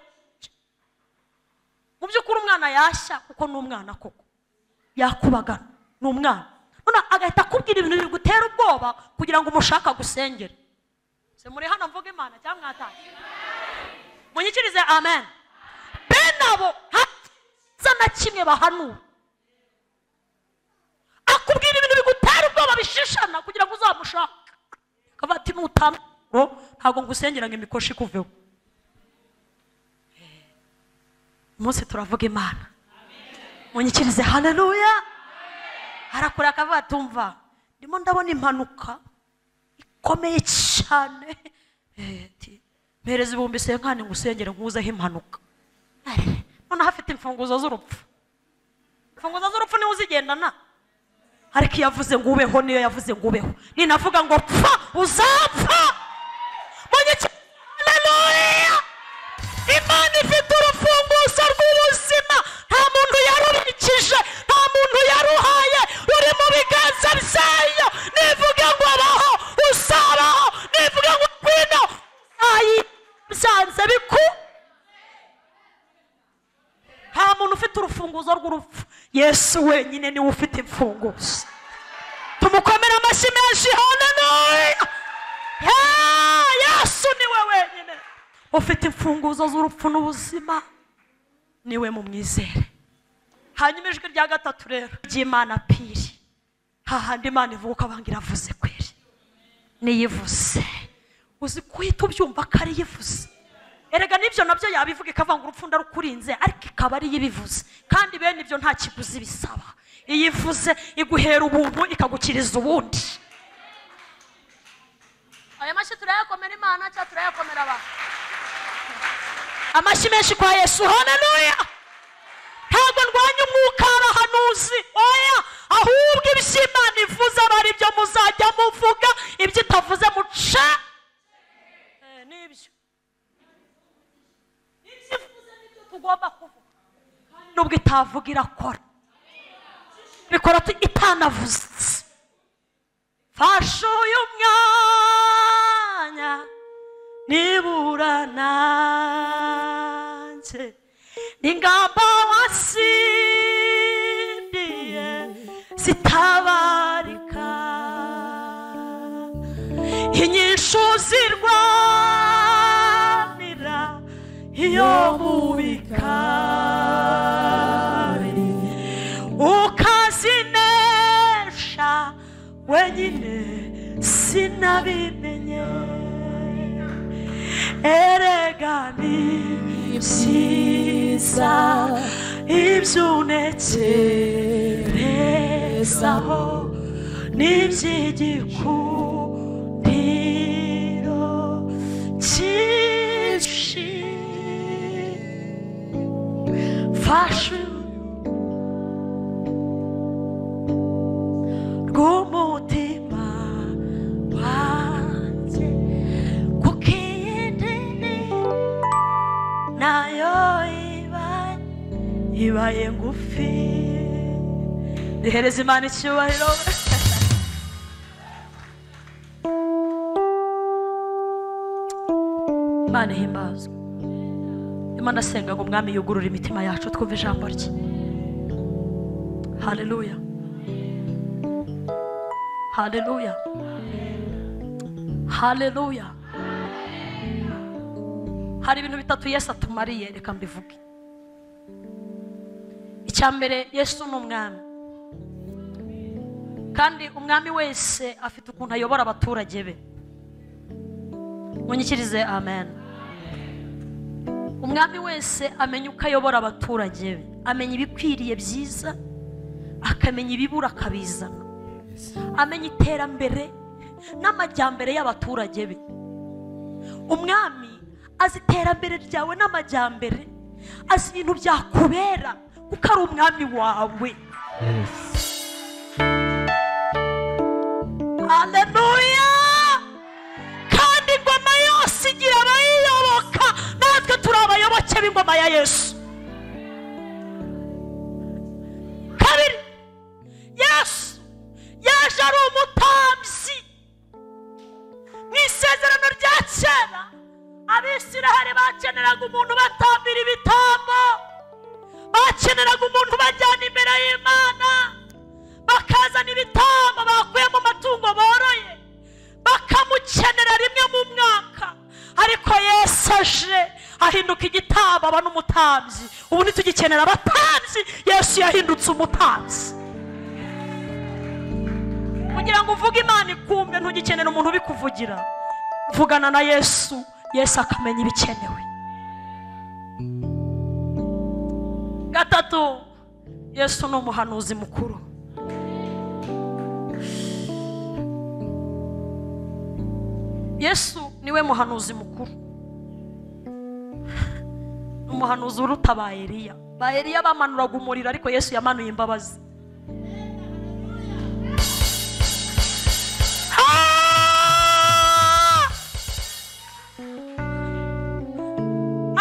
mu by'ukuri umwana yashya kuko ni umwana koko yakubagana ni umwana. None agahita akubwira ibintu biri gutera ubwoba kugira ngo umushaka gusengera. Se muri hano mvuga Imana cyangwa mwataye? Munyikirize amen. Benabo haza na kimwe bahanura. Akubwira ibintu bigutera ubwoba bishishana kugira ngo uzamushaka. Kabati nutamro ntago ngusengera ngo imikoshi kuveho. Mose turavuga Imana. Munyikirize haleluya. Harakura akavuga tumva ndimo ndabona impanuka ikomeye cyane. Mpereza ibumbi senkane ngusengere nkuzaho impanuka. None hafite imfunguzo z'urupfu. Imfunguzo z'urupfu ni uzigendana. Ariko yavuze ngo ubeho niyo yavuze ngo ubeho. Ninavuga ngo pfa uzapfa. Munyikirize haleluya. Imana ifite urufunguzo rw'ubuzima. Nta muntu yarurikije, nta muntu yaruhaye, uri mu biganza byayo. Nivuga ngo abaho usabaho, nivuga ngo kwino byanze biku. Nta muntu ufite urufunguzo rw'urupfu. Yesu wenyine niwe ufite imfunguzo. Tumukomera amashyi menshi haleluya. Yesu niwe wenyine ufite imfunguzo z'urupfu n'ubuzima. Niwe mu mwizere. Hanyuma ijwi rya gatatu rero ry'Imana piri. Hahandi Imana ivuga abangira avuze kweri. Niyivuze. Uzi kuhita ubyumva ko ari yivuze. Erega nibyo nabyo yabivuga ikavanga urupfu ndarukurinze ariko ikaba ari yibivuze. Kandi bene ibyo nta kiguzi bisaba. Iyivuze iguhera ubuntu ikagukiriza ubundi. Aya mashyi turayakomera Imana cyangwa turayakomera abantu? Amashyi menshi kwa Yesu haleluya. Ntabwo ndwanya umwuka w'abahanuzi oya, ahubwo iby'Imana ivuze abari byo muzajya muvuga, ibyo itavuze muca. Nibyo ibyifuze nibyo tugomba kuvuga. Nubwo itavuga irakora. Bikora itanavuze. Fasha uyu mwanya nibura nanjye n'ingamba wasindiye zitabarika, inyishu zirwanira iyo mubikari ukazinesha wenyine sinabimenye. Erega ni byiza ibyo unekerezaho n'iby'igikundiro cyinshi fashe rw'umutima wanjye kuko iyi ndimi nayo ibaye ngufi. Duhereze Imana icyubahiro. Imana ihimbazwe. Imana asenga ngo Umwami yugurure imitima yacu twumve ijambo rye. Haleluya, haleluya, haleluya. Hari ibintu bitatu Yesu atumariye, reka mbivuge. Icyambere, Yesu ni umwami, kandi umwami wese afite ukuntu ayobora abaturage be. Munyikirize amen. Umwami wese amenya uko ayobora abaturage be, amenya ibikwiriye byiza, akamenya ibibura akabizana, amenya iterambere n'amajyambere y'abaturage be. Umwami azi iterambere ryawe n'amajyambere, azi ibintu byakubera kuko ari umwami wawe. Haleluya. Kandi ingoma yose igira abayiyoboka, natwe turi abayoboke b'ingoma ya Yesu. Kabiri, Yesu yaje ari umutambyi. Mu isezerano rya kera Abisiraheli bakeneraga umuntu batambira ibitambo, bakeneraga umuntu bajyana imbere y'Imana, bakazana ibitambo bakuye mu matungo boroye, bakamukenera rimwe mu mwaka. Ariko Yesu aje ahinduka igitambo, aba n'umutambyi. Ubu ntitugikenera abatambyi, Yesu yahindutse umutambyi. Kugira ngo uvuge Imana ikumve, ntugikenera umuntu ubikuvugira. Vugana na Yesu, Yesu akamenya ibikenewe. Gatatu, Yesu ni umuhanuzi mukuru. Yesu niwe muhanuzi mukuru. Umuhanuzi uruta ba Eliya. Ba Eliya bamanuraga umuriro, ariko Yesu yamanuye imbabazi.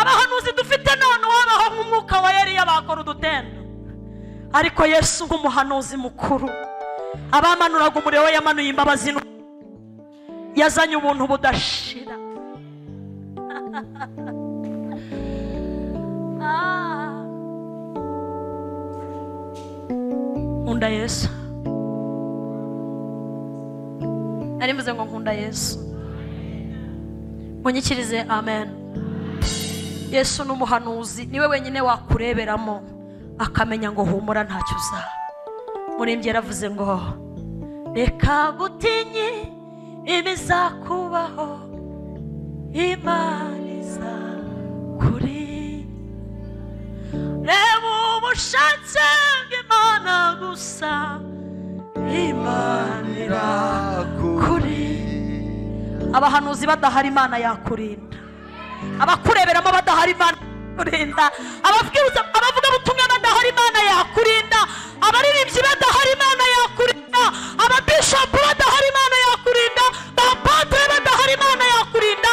Abahanuzi dufite none wabaho nk'umwuka wa Eliya, bakora udutendo. Ariko Yesu nk'umuhanuzi mukuru, abamanuraga umuriro we yamanuye imbabazi, yazanye ubuntu budashira. Nkunda Yesu. Nari mvuze ngo nkunda Yesu. Munyikirize amen. Yesu ni umuhanuzi, niwe wenyine wakureberamo akamenya ngo humura ntacyo uzaba. Muririmbyi yaravuze ngo reka gutinye ibizakubaho, Imana iza kuri. Reba ubushake bw'Imana gusa, Imana irakuri. Abahanuzi badahari Imana yakurinda, abakureberamo badahari Imana yakurinda, abavuga butumwa badahari Imana yakurinda, abaririmbyi badahari Imana yakurinda, ababishopu badahari Imana yakurinda, abapadiri badahari Imana yakurinda.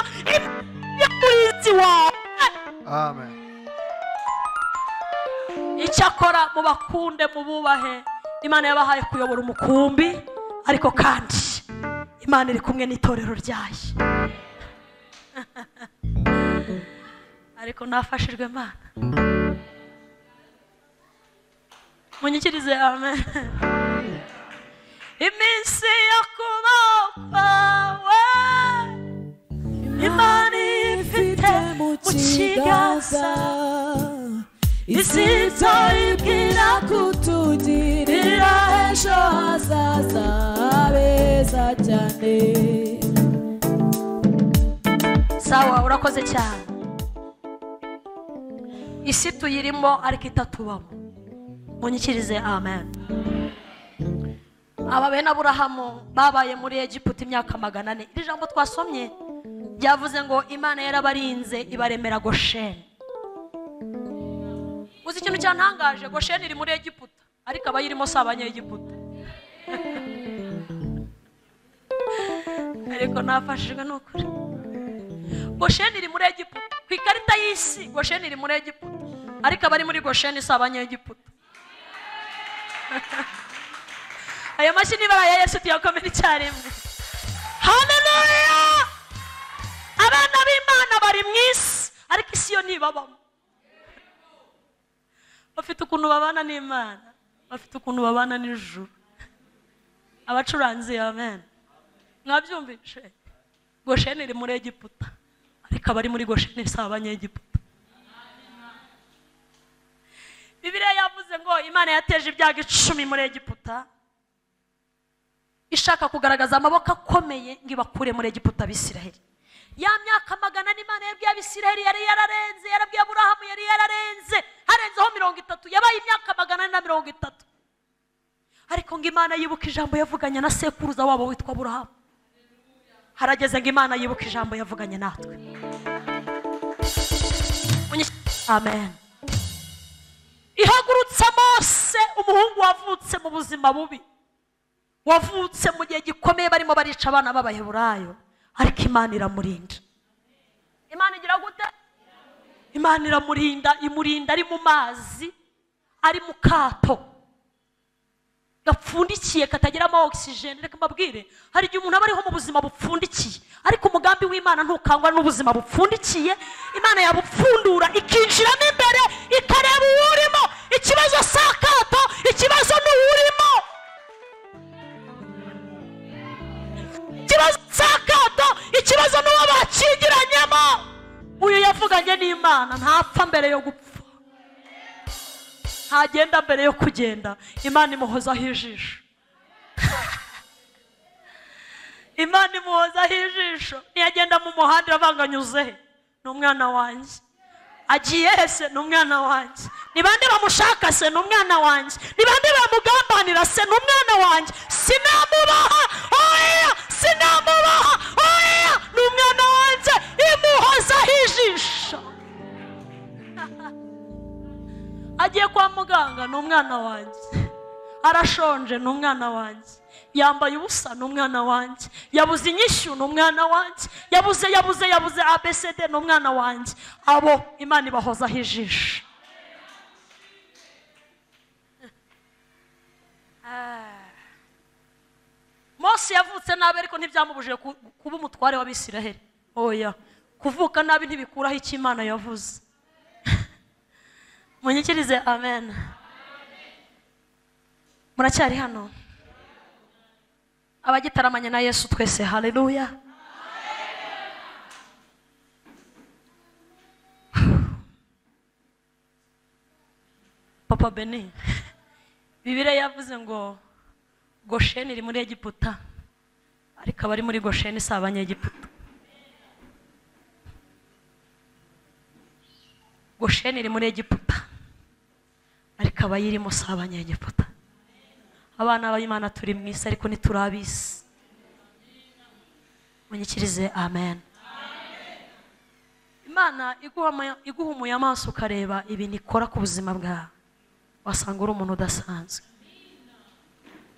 Yakurinzi wawe. Amen. Icyakora mubakunde mububahe. Imana yabahaye kuyobora umukumbi, ariko kandi Imana iri kumwe n'itorero ryayo. Ariko nafashijwe Imana. Munyikirize amen. Iminsi yo kubaho kwawe Imana ifite mu kiganza, izitayibwira kutugirira ejo hazaza beza cyane. Sawa, urakoze cyane. isi tuyirimo ariko itatubamo. Munyikirize amen. Aba bene Aburahamu babaye muri Egiputa imyaka 400. Iri jambo twasomye ryavuze ngo Imana yarabarinze ibaremera Gosheni. Uzi ikintu cyantangaje, Gosheni iri muri Egiputa ariko abayirimo si abanyegiputa. Ariko nafashijwe n'ukuri. Gosheni iri muri Egiputa. Ku ikarita y'isi Gosheni iri muri Egiputa ariko abari muri Gosheni si abanyegiputa. Ayo mashini bara Yesu tuyakomera icyarimwe. Haleluya! Abana b'Imana bari mwisi ariko isi yo ntibabamo. Bafite ukuntu babana n'Imana, bafite ukuntu babana n'ijuru. Abacuranzi amen. Mwabyumvishe? Gosheni iri muri Egiputa ariko abari muri Gosheni si abanyegiputa. Bibiliya yavuze ngo Imana yateje ibyago 10 muri Egiputa, ishaka kugaragaza amaboko akomeye ngo ibakure muri Egiputa Abisiraheli. Ya myaka 400 Imana yabwiye Abisiraheli yari yararenze, yarabwiye Aburahamu yari yararenze, harenzeho 30, yabaye imyaka 430. Ariko ngo Imana yibuka ijambo yavuganye na sekuruza wabo witwa Aburahamu. Harageze ngo Imana yibuka ijambo yavuganye natwe. Amen. Ihagurutsa Mose, umuhungu wavutse mu buzima bubi, wavutse mu gihe gikomeye barimo barica abana b'Abaheburayo, ariko Imana iramurinda. Imana igira gute? Imana iramurinda, imurinda ari mu mazi, ari mu kato gapfundikiye katagiramo oxygen. Reka mbabwire, hari igihe umuntu aba ariho mu buzima bupfundikiye, ariko umugambi w'Imana ntukangwa n'ubuzima bupfundikiye. Imana yabupfundura ikinjiramo imbere ikareba uwurimo. Ikibazo si akato, ikibazo ni uwurimo. Ikibazo si akato, ikibazo ni uwo bakingiranyemo. Uyu yavuganye n'Imana ntapfa mbere yo gupfa, ntagenda mbere yo kugenda. Imana imuhozaho ijisho. Imana imuhozaho ijisho. Ntiyagenda mu muhanda avanganyuze he? Ni umwana wanjye. Agiye hese? Ni umwana wanjye. Ni bande bamushaka se? Ni umwana wanjye. Ni bande bamugambanira se? Ni umwana wanjye. Sinamubaha, oya, sinamubaha, oya, ni umwana wanjye. Imuhozaho ijisho. Agiye kwa muganga, ni umwana wanjye. Arashonje, ni umwana wanjye. Yambaye ubusa, ni umwana wanjye. Yabuze inyishyu, ni umwana wanjye. Yabuze ABCD, ni umwana wanjye. Abo Imana ibahozaho ijisho. Mose yavutse nabi ariko ntibyamubujije kuba umutware w'Abisiraheli. Oya, kuvuka nabi ntibikuraho icyo Imana yavuze. Munyikirize amen. Muracyari hano? Abagitaramanye na Yesu twese haleluya. Papa Beni, Bibiliya yavuze ngo Gosheni iri muri Egiputa ariko abari muri Gosheni si abanyegiputa. Gosheni iri muri Egiputa ariko abayirimo si abanyegiputa. Abana b'Imana turi mu isi ariko ntiturabisi. Munyikirize amen. Imana iguhumuye amaso ukareba ibintu ikora ku buzima bwawe, wasanga uri umuntu udasanzwe.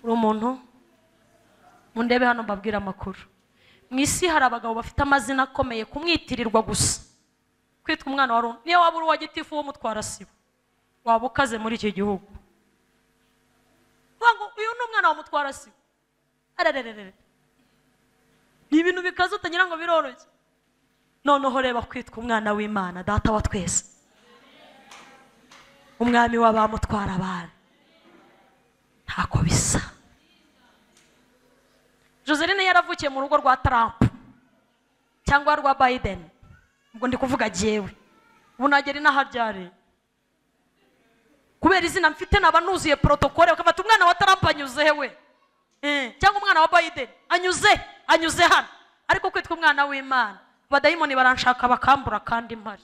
Uri umuntu, mundebe hano mbabwira amakuru. Mu isi hari abagabo bafite amazina akomeye kumwitirirwa gusa. Kwitwa umwana wa Runi, niyo waba uri uwa gitifu wo mutwara sibo, waba ukaze muri iki gihugu. Wangu uyu ni umwana wa mutwara sibo. Arererere. Ni ibintu bikaze utagira ngo biroroshye. Noneho reba kwitwa umwana w'Imana, data wa twese. Umwami w'abamutwara abana. Ntako bisa. Joseline yaravukiye mu rugo rwa Trump cyangwa rwa Biden. Ubwo ndi kuvuga jewe. Ubu nagera inaharyare. Kubera izina mfite naba nuzuye protocole bakafata umwana wa Trump anyuze hewe. Cyangwa umwana wa Biden anyuze hano. Ariko kwitwa umwana w'Imana, abadayimoni baranshaka bakambura kandi mpari.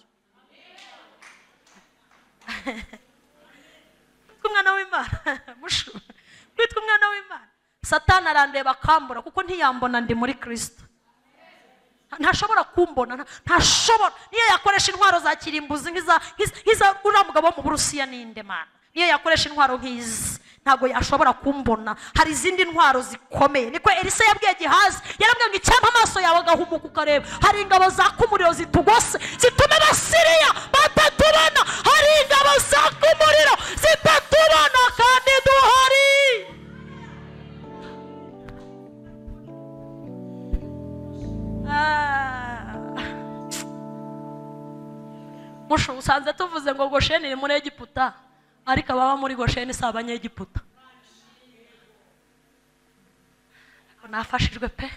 umwana w'Imana mushu witwa umwana w'Imana. Satani arandeba akambura kuko ntiyambona ndi muri Kristo. Ntashobora kumbona, ntashobora. Niyo yakoresha intwaro za kirimbuzi nk'iza uriya mugabo wo mu Burusiya ninde mana, niyo yakoresha intwaro nk'izi ntabwo yashobora kumbona. Hari izindi ntwaro zikomeye. Niko Elisa yabwiye Gehazi, yarabwiye ngo icyampa amaso yawe agahumuka ukareba. Hari ingabo zaka umuriro zitugose zituma Abasiriya batatubona. Hari ingabo zaka umuriro zitatubona kandi duhari. Musho usanze tuvuze ngo Gosheni iri muri Egiputa, ariko ababa muri Gosheni si abanyegiputa. Nafashijwe pe.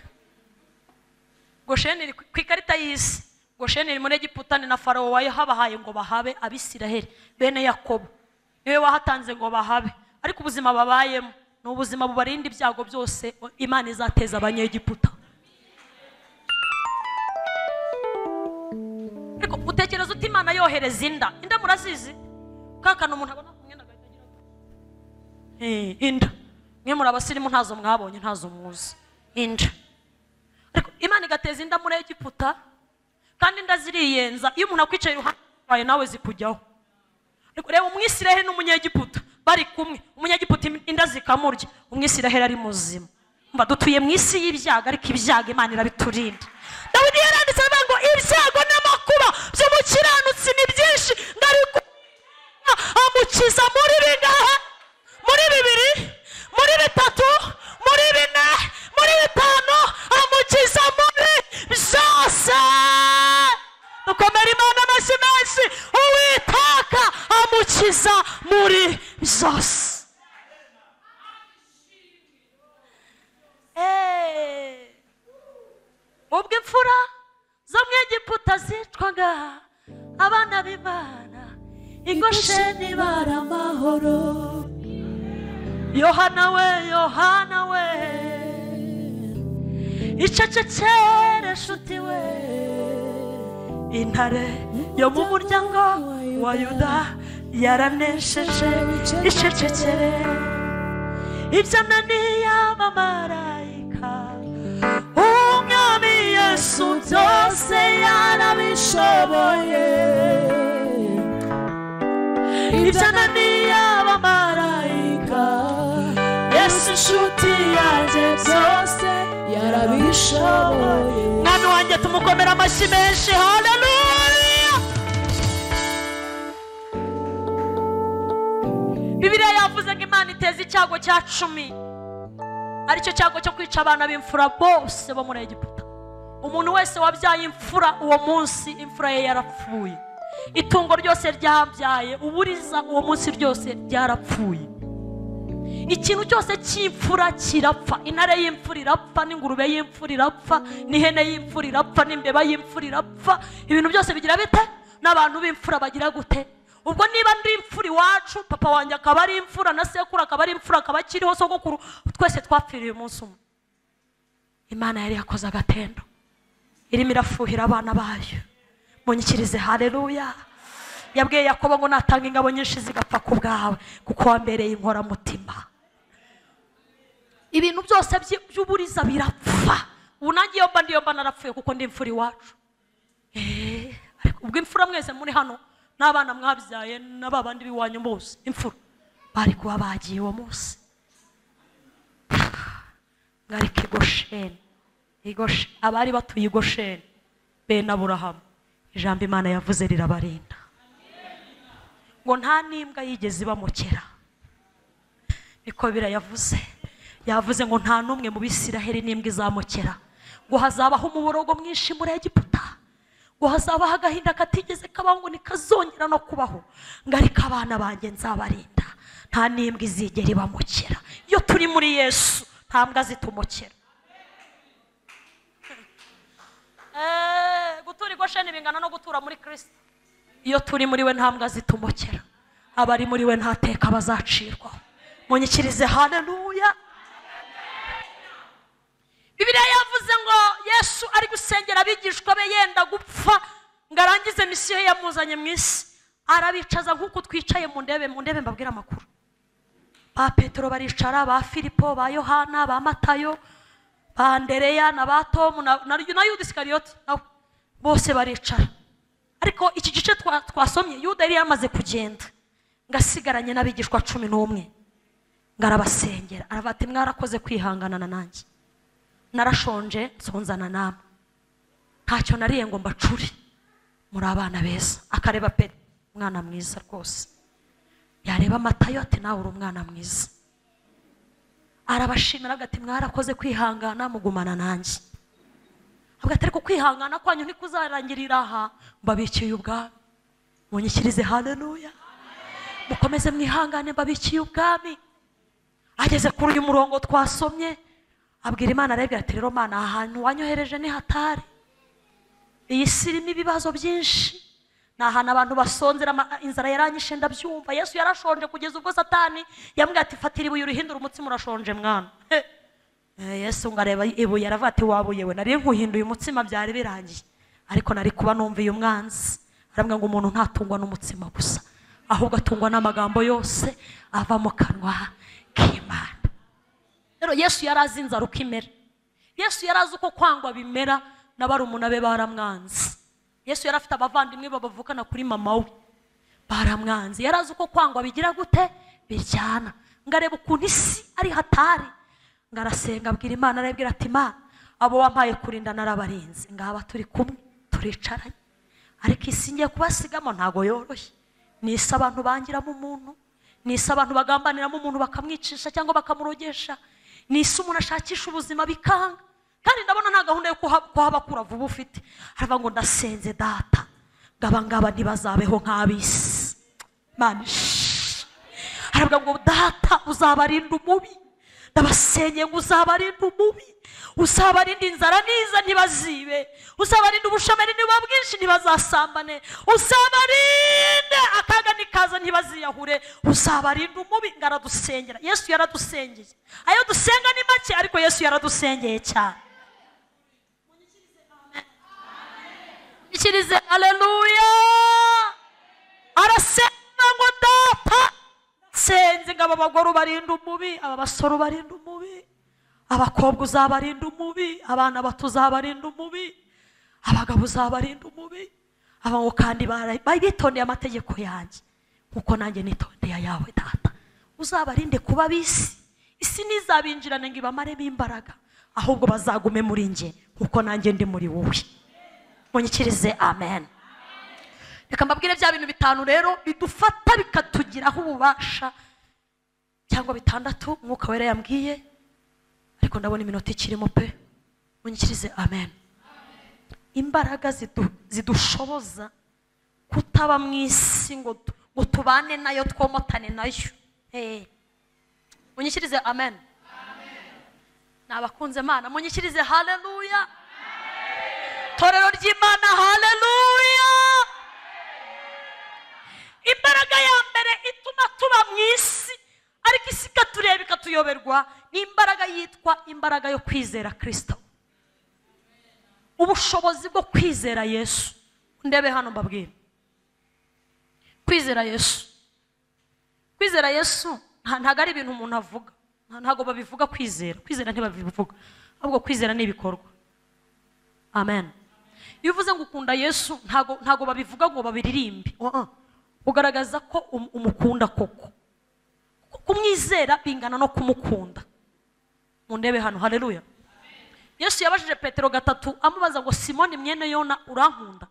Gosheni iri ku ikarita y'isi. Gosheni iri muri Egiputa, ni na Farawo wahabahaye ngo bahabe Abisiraheli bene Yakobo. Niwe wahatanze ngo bahabe, ariko ubuzima babayemo ni ubuzima bubarinda ibyago byose Imana izateza abanyegiputa. Utekereza uti Imana yohereza inda murazizi kakana umuntu abona kumwenda gahita agira inda mwe muri abasirimu ntazo mwabonye ntazo muzi inda, ariko Imana igateza inda muri Egiputa kandi inda ziriyenza. Iyo umuntu akwicaye iruhande nawe zikujyaho. Reba Umwisiraheli n'Umunyegiputa bari kumwe, Umunyegiputa inda zikamurya, Umwisiraheli ari muzima. Mba dutuye mu isi y'ibyago, ariko ibyago Imana irabiturinda. Dawidi yaranditse ngo ibyago n'amakuba by'umukiranutsi ni byinshi, ndariko amukiza muri bingahe? Muri 2, muri 3, muri 4, muri 5, amukiza muri byose. Dukomere Imana amashyi menshi. Uwiteka amukiza muri byose. Ubwo imfura zo mu Egiputa zicwaga, abana b'Imana i Gosheni bari amahoro. Yohana we icecekere nshuti we, intare yo mu muryango wa Yuda yaranesheje. Icecekere ibyananiye abamarayika, Umwami Yesu byose yarabishoboye. Ibyananiye abamarayika, Yesu nshuti yanjye byose yarabishoboye. Mwana wanjye tumukomera amashyi menshi. Haleluya. Bibiliya yavuze ngo Imana iteza icyago cya 10, aricyo cyago cyo kwica abana b'imfura bose bo muri Egiputa. Umuntu wese wabyaye imfura uwo munsi imfura ye yarapfuye. Itungo ryose ryabyaye uburiza uwo munsi ryose ryarapfuye. Ikintu cyose cy'imfura kirapfa. Intare y'imfura irapfa, n'ingurube y'imfura irapfa, n'ihene y'imfura irapfa, n'imbeba y'imfura irapfa. Ibintu byose bigira bite? N'abantu b'imfura bagira gute? Ubwo niba ndi imfura iwacu, papa wanjye akaba ari imfura, na sekuru akaba ari imfura, akaba akiriho sogokuru, twese twapfiriye umunsi umwe. Imana yari yakoze agatendo, irimo irafuhira abana bayo. Munyikirize haleluya. Yabwiye Yakobo ngo natanga ingabo nyinshi zigapfa ku bwawe, kuko wambereye inkoramutima. Ibintu byose by'uburiza birapfa. Ubu nanjye iyo mba narapfuye kuko ndi imfura iwacu. Ubwo imfura mwese muri hano n'abana mwabyaye n'ababandi biwanyu bose imfura bari kuba bagiye uwo munsi. Ngari Gosheni, abari batuye Gosheni bene Aburahamu, ijambo Imana yavuze rirabarinda. Ngo nta n'imbwa yigeze ibamukera. Niko birayavuze. Yavuze ngo nta n'umwe mu Bisiraheli n'imbwa izamukera. Ngo hazabaho umuborogo mwinshi muri Egiputa. Ngo hazabaho agahinda katigeze kabaho, ngo nikazongera no kubaho. Ngo ariko abana banjye nzabarinda, nta n'imbwa izigera ibamukera. Iyo turi muri Yesu nta mbwa zitumukera. Gutura i Gosheni bingana no gutura muri Kristo. Iyo turi muri we nta mbwa zitumukera. Abari muri we nta teka bazacirwaho. Munyikirize haleluya. Bibiliya yavuze ngo Yesu ari gusengera abigishwa be yenda gupfa, ngarangize misiyo yamuzanye mu isi. arabicaza nk'uko twicaye mu ndebe mbabwira amakuru. Ba Petero baricara, ba Filipo, ba Yohana, ba Matayo, ba Andereya na ba Tomu na Yuda Iskariyoti bose baricara. Ariko iki gice twasomye Yuda yari yamaze kugenda, ngasigaranye n'abigishwa 11. Ngarabasengera aravuga ati mwarakoze kwihanganana nanjye, narashonje nsonzana namwe, ntacyo nariye ngo mbacure, muri abana beza. Akareba Petero, umwana mwiza rwose. Yareba Matayo ati nawe uri umwana mwiza. Arabashimira ati mwarakoze kwihangana mugumana nanjye. Avuga ati ariko kwihangana kwanyu ntikuzarangirira aha, mbabikiye ubwami. Munyikirize haleluya. Mukomeze mwihangane, mbabikiye ubwami. Ageze kuri uyu murongo twasomye, abwira Imana, arebera ati rero Mana, ahantu wanyohereje ni hatari. Iyi si irimo ibibazo byinshi, ni ahantu abantu basonzera, inzara yaranyishe ndabyumva. Yesu yarashonje kugeza ubwo Satani yambwira ati fatira ibuye urihindura umutsima, urashonje mwana. Yesu ngareba ibuye aravuga ati wabuye we, nari nkuhinduye umutsima byari birangiye, ariko nari kuba numviye umwanzi. Arambwira ngo umuntu ntatungwa n'umutsima gusa, ahubwo atungwa n'amagambo yose ava mu kanwa k'Imana. Rero Yesu yarazi inzara uko imera. Yesu yarazi uko kwangwa bimera, n'abarumuna be baramwanze. Yesu yari afite abavandimwe babavukana kuri mama we, baramwanze. Yarazi uko kwangwa bigira gute biryana. Ngareba ukuntu isi ari hatari, ngarasenga abwira Imana, arabwira ati Imana, abo wampaye kurinda narabarinze, ngaba turi kumwe turicaranye, ariko isi ngiye kubasigamo ntago yoroshye. Nisa abantu bangiramo umuntu, nisa abantu bagambaniramo umuntu bakamwicisha cyangwa bakamurogesha, nisa umuntu ashakisha ubuzima bikanga, kandi ndabona nta gahunda yo kuhabakura vuba ufite. Aravuga ngo ndasenze Data, ngaba ntibazabeho nk'abisi. Mana, aravuga ngo Data uzabarinda umubi, ndabasenye ngo uzabarinda umubi, uzabarinda inzara niza ntibazibe, uzabarinda ubushomeri niba bwinshi ntibazasambane, uzabarinde akaga nikaza ntibaziyahure, uzabarinda umubi. Ngaradusengera. Yesu yaradusengeye. Ayo dusenga ni make, ariko Yesu yaradusengeye cyane. Munyikirize haleluya. Arasenga ngo Data senze ngaba abagore ubarinda umubi, aba basore ubarinda umubi, abakobwa uzabarinda umubi, abana bato uzabarinda umubi, abagabo uzabarinda umubi. Abango kandi bitondeye amategeko yanjye nkuko nanjye nitondeye ayawe Data. Uzabarinde kuba bisi, isi nizabinjirane ngo ibamaremo imbaraga, ahubwo bazagume muri nge nkuko nanjye ndi muri wowe. Munyikirize amen. Reka mbabwire bya bintu 5 rero bidufata bikatugiraho ububasha, cyangwa 6 Mwuka Wera yambwiye, ariko ndabona iminota ikirimo pe. Munyikirize amen. Imbaraga zidushoboza kutaba mu isi ngo tubane nayo, twomotane nayo. Munyikirize amen. Nabakunze Mana, munyikirize haleluya. Torero ry'Imana haleluya. Imbaraga ya mbere ituma tuba mu isi ariko isi katureba ikatuyoberwa ni imbaraga yitwa imbaraga yo kwizera Kristo. Ubushobozi bwo kwizera Yesu. Ndebe hano mbabwira. Kwizera Yesu. Kwizera Yesu ntago ari ibintu umuntu avuga. Ntago babivuga kwizera. Kwizera ntibabivuga. Ahubwo kwizera ni ibikorwa. Amen. Iyo uvuze ngo ukunda Yesu ntago babivuga ngo babiririmbe. Ugaragaza ko umukunda koko. Kumwizera bingana no kumukunda. Mundebe hano haleluya. Yesu yabajije Petero 3 amubaza ngo Simoni mwene Yona urankunda?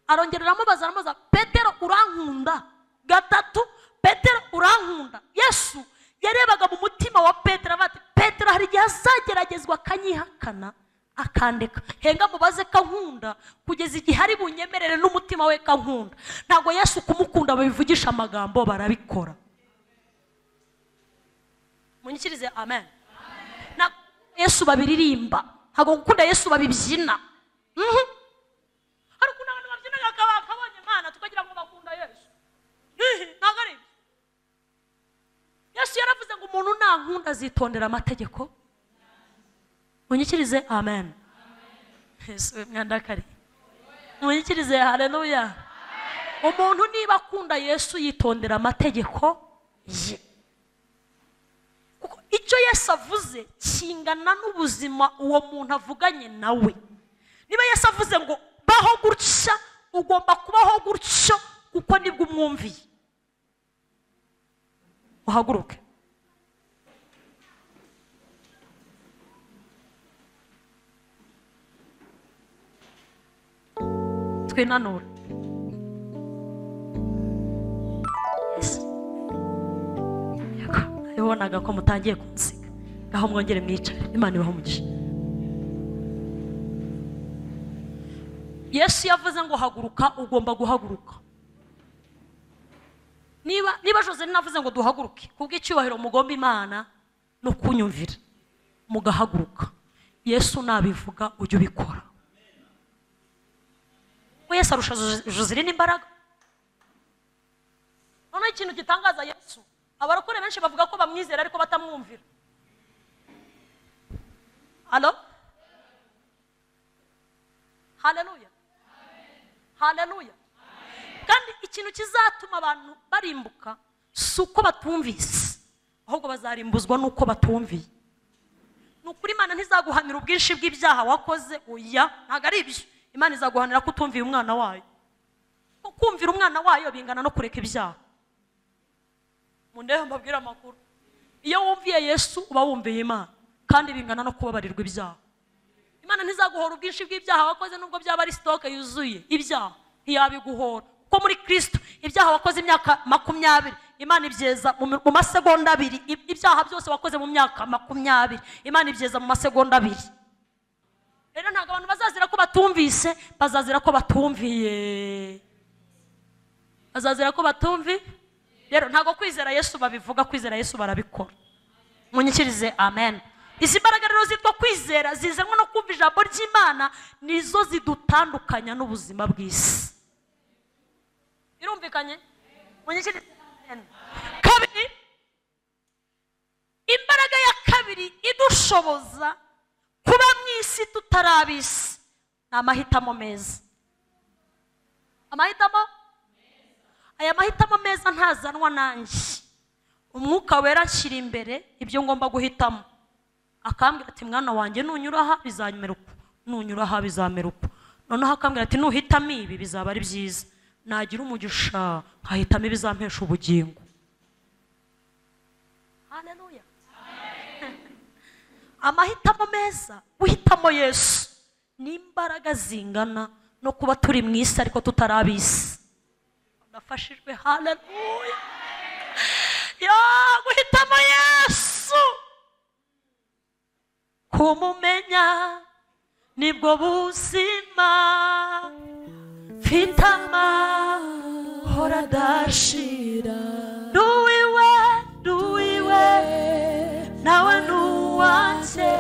Arongera aramubaza Petero urankunda? 3 Petero urankunda? Yesu yarebaga mu mutima wa Petero ati Petero hari igihe azageragezwa akanyihakana akandeka, henga mubaze kankunda kugeza igihe ari bunyemerere n'umutima we kankunda. Ntago Yesu kumukunda babivugisha amagambo, barabikora. Munyikirize amen. Na Yesu babiririmba, ntago gukunda Yesu babibyina. Hari kuna abantu babyina akabonye Imana tukagira ngo bakunda Yesu. Ntago ari. Yesu yaravuze ngo umuntu nankunda azitondera amategeko. Munyikirize amen. Yesu mwandakari. Munyikirize haleluya. umuntu niba akunda Yesu yitondera amategeko ye, kuko icyo Yesu avuze kingana n'ubuzima uwo muntu avuganye nawe. Niba Yesu avuze ngo baho gutya, ugomba kubaho gutyo, kuko nibwo umwumviye. Uhaguruke. Twinanura. Yabonaga ko mutangiye kunsiga, aho mwongere mwicare. Imana ibaho umugisha. Yesu yavuze ngo haguruka, ugomba guhaguruka. Niba Joseline avuze ngo duhaguruke, kubw'icyubahiro mugomba Imana no kunyumvira, mugahaguruka. Yesu nabivuga ujye ubikora. Yesu arusha Joseline imbaraga. None ikintu gitangaza Yesu, abarokore benshi bavuga ko bamwizera ariko batamwumvira. Allo? Haleluya. Haleluya. Kandi ikintu kizatuma abantu barimbuka suko batumvise, ahubwo bazarimbuzwa nuko batumviye. Nukuri Imana ntizaguhanira ubwinshi bw'ibyaha wakoze, oya, ntago ari ibyo. Imana izaguhanira kutumvira umwana wayo. Kumvira umwana wayo bingana no kureka ibyaha. Mundeho mbabwira amakuru. Iyo wumviye Yesu uba wumviye Imana, kandi bingana no kubabarirwa ibyaha. Imana ntizaguhora ubwinshi bw'ibyaha wakoze nubwo byaba ari stock yuzuye ibyaha, ntiyabiguhora. Ko muri Kristo ibyaha wakoze imyaka 20, Imana ibyeza mu masegonda 2. Ibyaha byose wakoze mu myaka 20, Imana ibyeza mu masegonda 2. Rero ntago abantu bazazira ko batumvise, bazazira ko batumviye. Bazazira ko batumvi. Rero ntago kwizera Yesu babivuga, kwizera Yesu barabikora. Munyikirize amen. Izi mbaraga rero zitwa kwizera zizanwa no kumva ijambo ry'Imana, nizo zidutandukanya n'ubuzima bw'isi. Irumvikanye? Munyikirize amen. Kabiri, imbaraga ya kabiri idushoboza kuba mwisi tutarabisi, ni amahitamo meza. Amahitamo? Aya mahitamo meza ntazanwa nanjye. Umwuka wera nshyira imbere ibyo ngomba guhitamo. Akambwira ati mwana wanjye nunyura aha bizanyemera uko, nunyura aha bizamera uko. Noneho akambwira ati nuhitamo ibi bizaba ari byiza. Nagira umugisha nkahitamo ibizampesha ubugingo. Haleluya. Amahitamo meza, uhitamo Yesu, ni imbaraga zingana no kuba turi mu isi ariko tutarabisi. Nafashijwe. Haleluya. Ya guhitamo Yesu, kumumenya nibwo buzima, mfite amahoro adashira. Duwiwe nawe nuwanjye,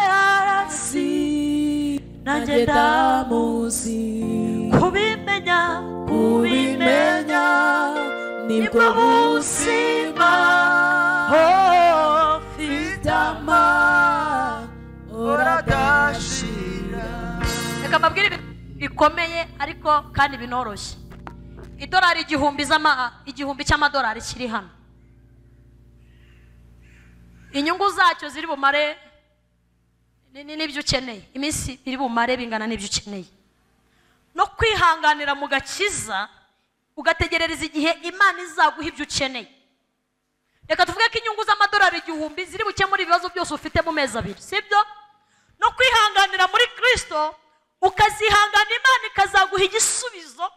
arasi nanjye ndamuzi. Kubimenya nibwo buzima, mfite amahoro adashira. Reka mbabwire ibintu bikomeye ariko kandi binoroshye. Idolari 1000 cy'amadolari kiri hano, inyungu zacyo ziri bumare n'ibyo ukeneye, iminsi iri bumare bingana n'ibyo ukeneye. No kwihanganira mu gakiza ugategerereza igihe Imana izaguha ibyo ukeneye. Reka tuvuge ko inyungu z'amadolari 1000 ziri bukemura ibibazo byose ufite mu mezi 2, sibyo? No kwihanganira muri Kristo ukazihangana, Imana ikazaguha igisubizo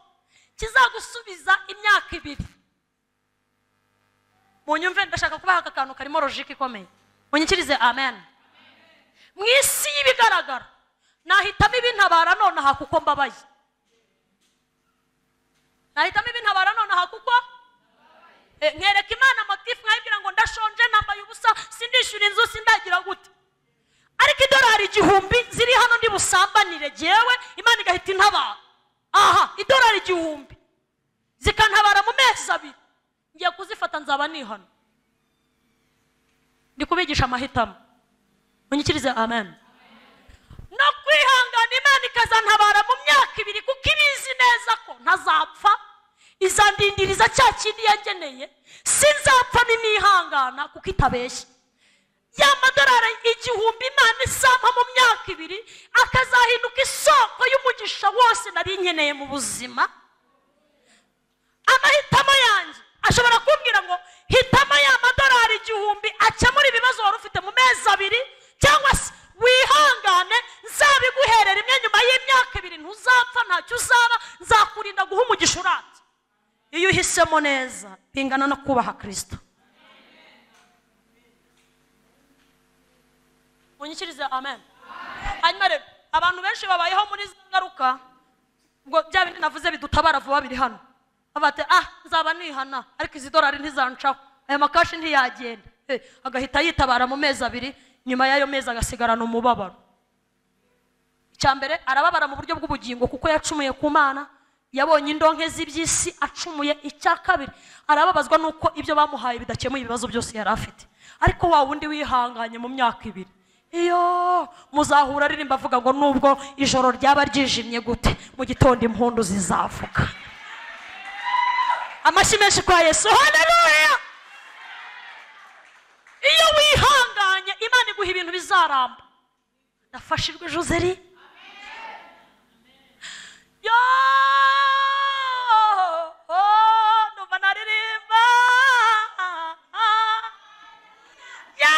kizagusubiza imyaka 2. Munyumve, ndashaka kubaha akantu karimo logique ikomeye. Munyikirize amen. Mwisi y'ibigaragara nahitamo ibintabara nonaha kuko mbabaye. Nahitamo ibintabara nonaha kuko nkereka Imana motifu, nkayibwira ngo ndashonje, nambaye ubusa, sindishyura inzu, sindagira gute. Ariko idolari 1000 ziri hano ndi busambanire jewe, Imana igahita intabara. Aha, idolari 1000 zikantabara mu mezi 2, ngiye kuzifata nzaba nihana. Ndi kubigisha amahitamo. Munyikirize amen. no kwihangana Imana ikazantabara mu myaka 2 kuko ibizi neza ko ntazapfa izandindiriza cya kindi yangeneye sinzapfa nihangana kuko itabeshye ya madorari 1000 Imana isampa mu myaka 2 akazahinduka isoko y'umugisha wose nari nkeneye mu buzima. Amahitamo yanjye ashobora kumbwira ngo hitamo ya madorari 1000 akemura ibibazo wari ufite mu mezi 2 cyangwa se wihangane nzabiguherera imwe nyuma y'imyaka 2 ntuzapfa ntacyo uzaba nzakurinda guha umugisha urate. Iyo uhisemo neza bingana no kubaha Kristo. Munyikirize amen. Hanyuma rero abantu benshi babayeho muri ngaruka ubwo bya bindi navuze bidutabara vuba biri hano. Abate nzaba nihana ariko izi dolari ntizancaho aya makashi ntiyagenda agahita yitabara mu mezi 2 nyuma y'ayo mezi agasigarana umubabaro. Icyambere arababara mu buryo bw'ubugingo kuko yacumuye ku Mana yabonye indonke z'ibyisi acumuye. Icya kabiri arababazwa nuko ibyo bamuhaye bidakemuye ibibazo byose yari afite. Ariko wa wundi wihanganye mu myaka 2 iyo muzahura aririmba avuga ngo nubwo ijoro ryaba ryijimye gute mu gitondo impundu zizavuga. Amashyi menshi kwa Yesu, haleluya. Iyo wihanganye Imana iguha ibintu bizaramba. Nafashijwe Joseri yo numva naririmba ya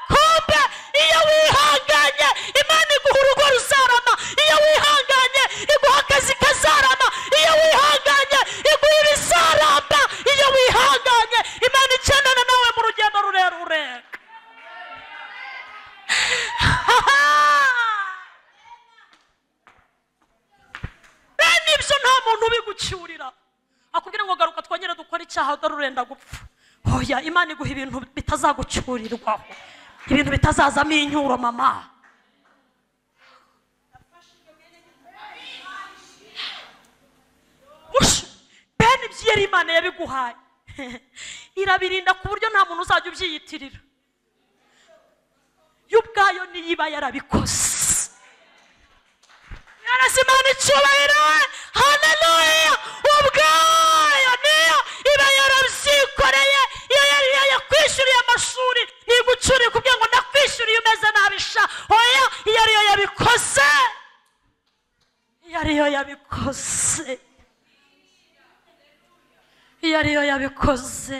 kumbe iyo wihanganye Imana iguha urugo ruzarama. Iyo wihanganye iguha akazi kazarama. Iyo wihanganye iguha ibizaramba. Iyo wihanganye Imana ikenana nawe mu rugendo rurerure. Bene ibyo nta muntu ubigucyurira akubwira ngo garuka twongere dukora icyaha udarurenda gupfa. Hoya Imana iguha ibintu bitazagucyurirwaho, ibintu bitazazamo inyuro mama. Bene ibyo yari Imana yabiguhaye irabirinda ku buryo nta muntu uzajya ubyiyitirira. Y'ubwayo niyiba yarabikoze Imana icyubahiro, haleluya. Ubwayo niyo iba yarabyikoreye. Iyo yari yakwishyuriye amashuri ntigucyuriye kugira ngo ndakwishyuriye umeze nabisha. Oya, iyo ariyo yabikoze, iyo ariyo yabikoze, iyo ariyo yabikoze,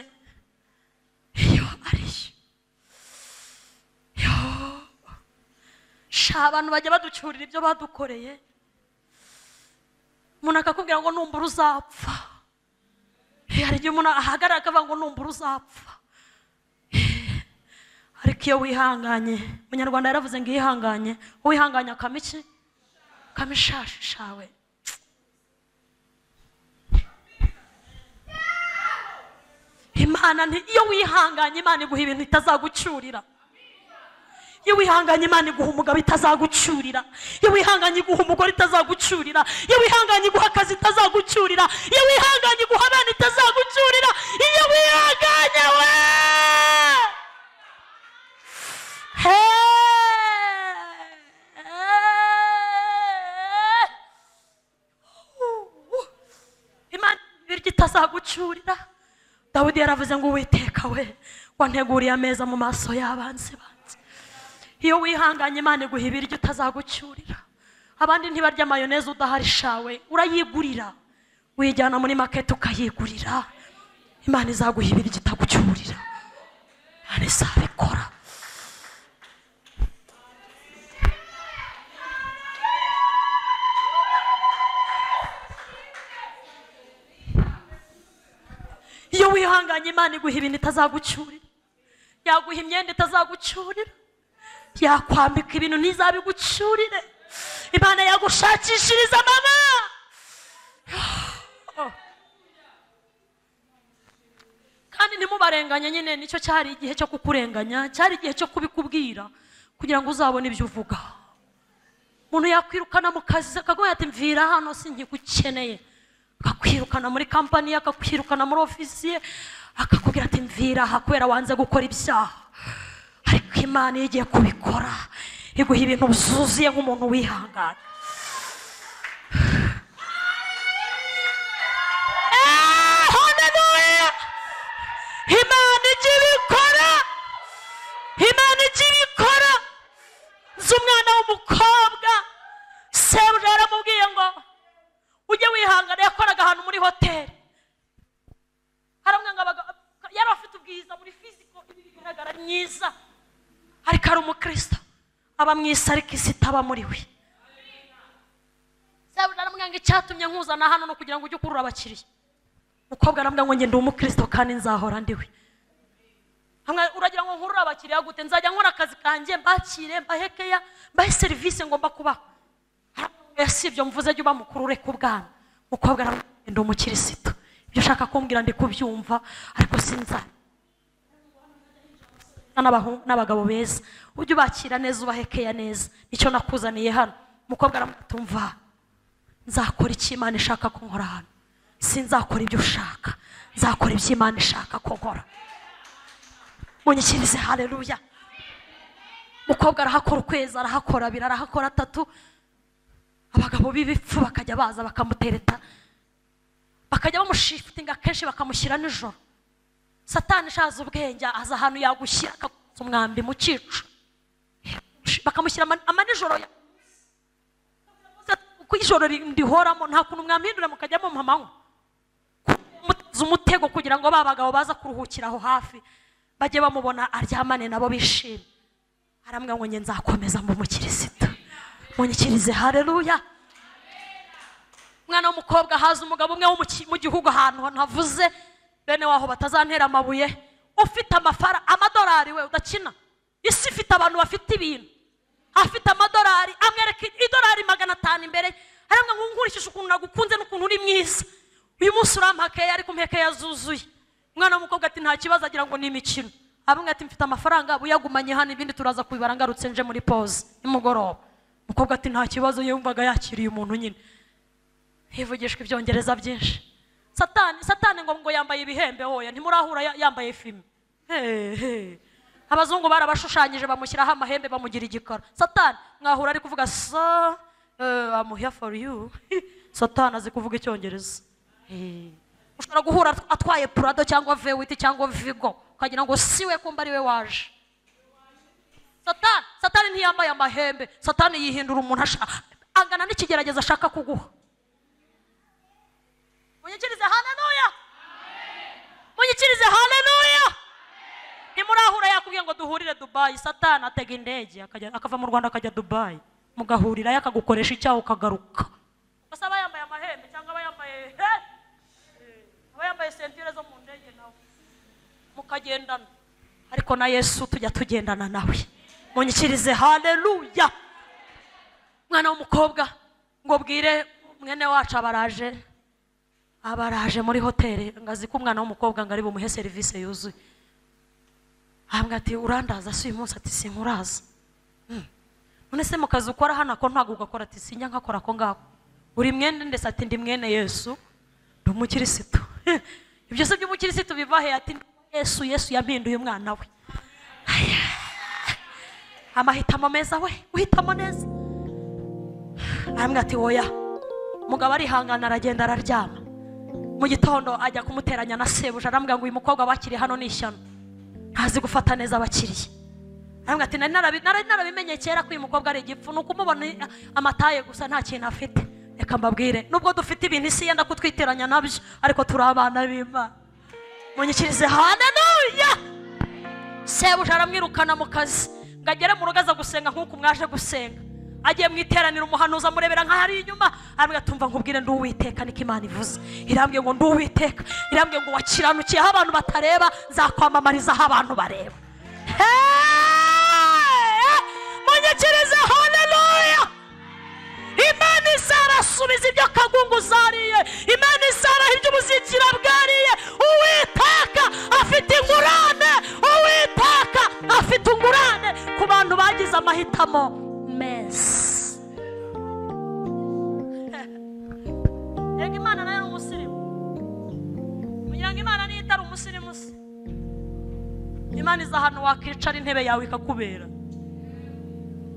iyo ariyo abantu bajya baducyurira ibyo badukoreye. Umuntu akakubwira ngo numbura uzapfa. Hari igihe umuntu ahagarara akavuga ngo numbura uzapfa. Ariko iyo wihanganye, Umunyarwanda yaravuze ngo ihanganye, wihanganye akamiki kamishashi shawe. Imana iyo wihanganye Imana iguha ibintu itazagucyurira. Iyo wihanganye Imana iguha umugabo itazagucyurira. Iyo wihanganye iguha umugore itazagucyurira. Iyo wihanganye iguha akazi itazagucyurira. Iyo wihanganye iguha abana itazagucyurira. Iyo wihanganye we Imana biryo itazagucyurira. Dawidi yaravuze ngo Uwiteka we wanteguriye ameza mu maso y'abanzi banjye. Iyo wihanganye Imana iguha ibiryo utazagucyurira. Abandi ntibarya mayoneze udahari shawe urayigurira, wijyana muri market ukayigurira. Imana izaguha ibiryo itagucyurira. Imana izabikora. Iyo wihanganye Imana iguha ibintu itazagucyurira. Yaguha imyenda itazagucyurira, yakwambika ibintu ntizabigucyurire. Imana yagushakishiriza mama. Kandi ntimubarenganye nyine, nicyo cyari igihe cyo kukurenganya, cyari igihe cyo kubikubwira kugira ngo uzabone ibyo uvuga. Umuntu yakwirukana mu kazi akagoya ati mvira hano sinkigukeneye, akakwirukana muri kampani, akakwirukana muri ofisi ye, akakubwira ati mvira aha kubera wanze gukora ibyaha. Ariko Imana igiye kubikora iguha ibintu byuzuye nk'umuntu wihangana. Haleluya! Imana igibikora, Imana igibikora. Z'umwana w'umukobwa sebuja yaramubwiye ngo ujye wihangana. Yakoraga ahantu muri hoteli, haramwanga yari afite ubwiza muri fiziko bigaragara myiza, ariko ari umukristo aba mwisa ariko isi itaba muri we. Sebuja aramwanga icyatumye nkuzana hano no kugira ngo ujye ukurura abakiriya. Umukobwa aramwanga ngo nge ndi umukristo kandi nzahora ndiwe. Uragira ngo nkurura abakiriya gute? Nzajya nkora akazi kanjye mbakire mbahekeya mbahe serivisi ngomba kubaho. Sibyo mvuze jya uba mukuru ureka ubwana. Umukobwa aramwanga ndi umukristo, ibyo ushaka kumbwira ndi kubyumva ariko sinza n'abagabo beza ujye ubakira neza ubahekeya neza, nicyo nakuzaniye hano. Umukobwa aramutumva, nzakora icyo Imana ishaka ko nkora hano, sinzakora ibyo ushaka, nzakora ibyo Imana ishaka ko nkora. Munyikirize. Haleluya! Umukobwa arahakora ukwezi, arahakora abiri, arahakora atatu. Abagabo b'ibipfu bakajya baza bakamutereta, bakajya bamushifitinga kenshi bakamushyira nijoro. Satani shaza ubwenge aza ahantu yagushyira akagusa umwambi mu cyico, bakamushyira amanijoro ku ijoro ndihoramo. Nta kuntu mwamhindura mukajyamo mpamanywa umutego kugira ngo babagabo baza kuruhukira aho hafi bajye bamubona aryamane nabo bishime. Aramwe ngo nge nzakomeza mu mukirisitu. Munyikirize. Haleluya! Mwana w'umukobwa haza umugabo umwe wo mu gihugu ahantu navuze bene waho batazantera amabuye, ufite amadolari we udakina. Isi ifite abantu bafite ibintu, afite amadolari, amwereka idolari 500 imbere. Aramwe ngo nkurikije ukuntu nagukunze n'ukuntu uri mwiza, uyu munsi urampakeye ariko umpeke yazuzuye. Mwana w'umukobwa ati nta kibazo, agira ngo ni imikino. Abamwe ati mfite amafaranga buyagumanye hano, ibindi turaza kubibara ngarutse nje muri pause nimugoroba. Umukobwa ati nta kibazo, yumvaga yakiriye umuntu nyine. Hivugishwa ibyongereza byinshi. Satani ngo yambaye ibihembe, hoya ntimurahura yambaye filime. Abazungu barabashushanyije bamushyiraho amahembe bamugira igikara. Satani mwahura ari kuvuga so I'm here for you. Satani azi kuvuga icyongereza. Ushobora guhura atwaye Prado cyangwa V8 cyangwa Vigo ukagira ngo siwe kumba ari we waje. Satani ntiyambaye amahembe. Satani yihindura umuntu angana n'ikigerageza ashaka kuguha. Munyikirize. Haleluya! Munyikirize. Haleluya! Nimurahura yakubwiye ngo duhurire Dubai. Satani atega indege akava mu Rwanda akajya Dubai, mugahurira yakagukoresha icyaho ukagaruka. Basaba yambaye amahembe cyangwa bayambaye sentire zo mu ndege nawe mukagendana. Ariko na Yesu tujya tugendana nawe. Munyikirize. Haleluya! Mwana w'umukobwa ngo bwire mwene wacu abaraje muri hoteli, ngazi ko umwana w'umukobwa ngari bumuhe service yuzuye. Ahambwa ati urandaza si uyu munsi? Ati sinkuraza. None se mu kazi ukora hano ko ntago ugakora? Ati sinjya nkakora ko ngako. Uri mwene ndetse? Ati ndi mwene Yesu, ndi umukirisitu. Ibyo se by'umukirisitu biva he? Ati Yesu yampinduye umwana we. Amahitamo meza we, uhitamo neza. Ahambwa ati oya. Mugabo arihangana aragenda araryama. Mu gitondo ajya kumuteranya na sebuja, arambwira ngo uyu mukobwa bakiri hano ni ishyano, ntazi gufata neza abakiriya. Arambwira ati narabimenye kera ko uyu mukobwa ari igipfu, nuko umubona amataye gusa nta kintu afite. Reka mbabwire, nubwo dufite ibintu isi yenda kutwiteranya nabyo, ariko turi abana b'Imana. Munyikirize. Haleluya! Sebuja aramwirukana mu kazi ngo agere mu rugo aza gusenga nk'uko mwaje gusenga. Agiye mu iteraniro umuhanuzi amurebera nk'ahari inyuma, arambwira tumva nkubwire ndi Uwiteka niko Imana ivuze. Irambwiye ngo ndi Uwiteka, irambwiye ngo wakiranukiye aho abantu batareba, nzakwamamariza aho abantu bareba. Munyikirize. Haleluya! Imana izabasubiza ibyo kagungu zariye, Imana izabaha ibyo ubuzikira bwariye. Uwiteka afite ingurane, Uwiteka afite ingurane ku bantu bagize amahitamo mess. Ega Imana nayo umusirimu. Mugira ngo Imana ni itari umusirimu se? Imana iza hano wakicara intebe yawe ikakubera.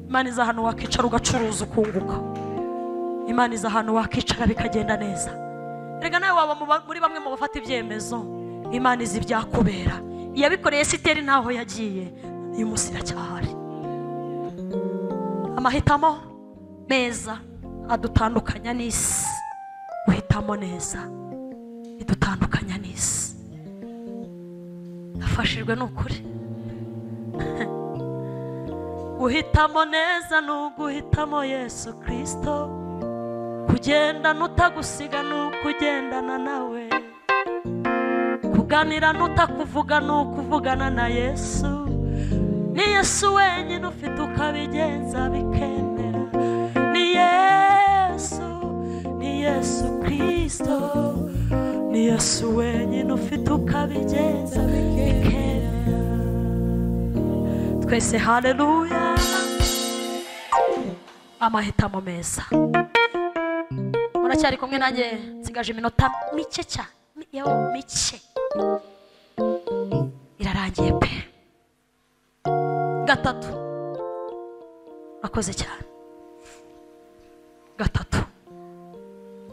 Imana iza ahantu wakicara ugacuruza ukunguka. Imana iza ahantu wakicara bikagenda neza. Rega nawe waba muri bamwe mu bafata ibyemezo, Imana izi byakubera. Yabikoreye Esiteri ntaho yagiye, uyu munsi iracyahari. Amahitamo meza adutandukanya n'isi. Uhitamo neza idutandukanya n'isi. Afashijwe n'ukuri. Uhitamo neza n'uguhitamo Yesu Kristo. Kugenda nutagusiga n'ukugendana nawe. Kuganira nutakuvuga n'ukuvugana na Yesu. Ni Yesu wenyine ufite ukabigenza bikemera. Ni Yesu Kristo. Ni Yesu wenyine ufite ukabigenza bikemera. Twese haleluya. Amahitamo meza. Muracyari kumwe nanjye, nsigaje iminota mike cyane. Mike. Irarangiye pe. Gatatu. Akoze cyane. Gatatu.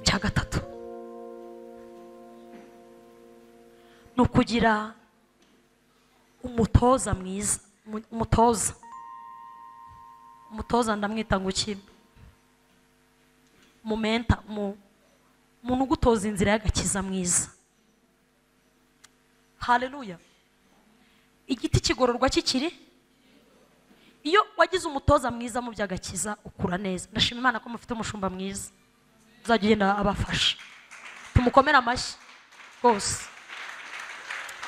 Cya gatatu. Nukugira umutoza mwiza. Umutoza ndamwita ngo ki? Mumenta umuntu ugutoza inzira y'agakiza mwiza. Haleluya. Igiti kigororwa kikiri. Iyo wagize umutoza mwiza mu by'agakiza ukura neza. Ndashima Imana ko mufite umushumba mwiza. Uzajya ugenda abafasha. Tumukomera amashyi rwose.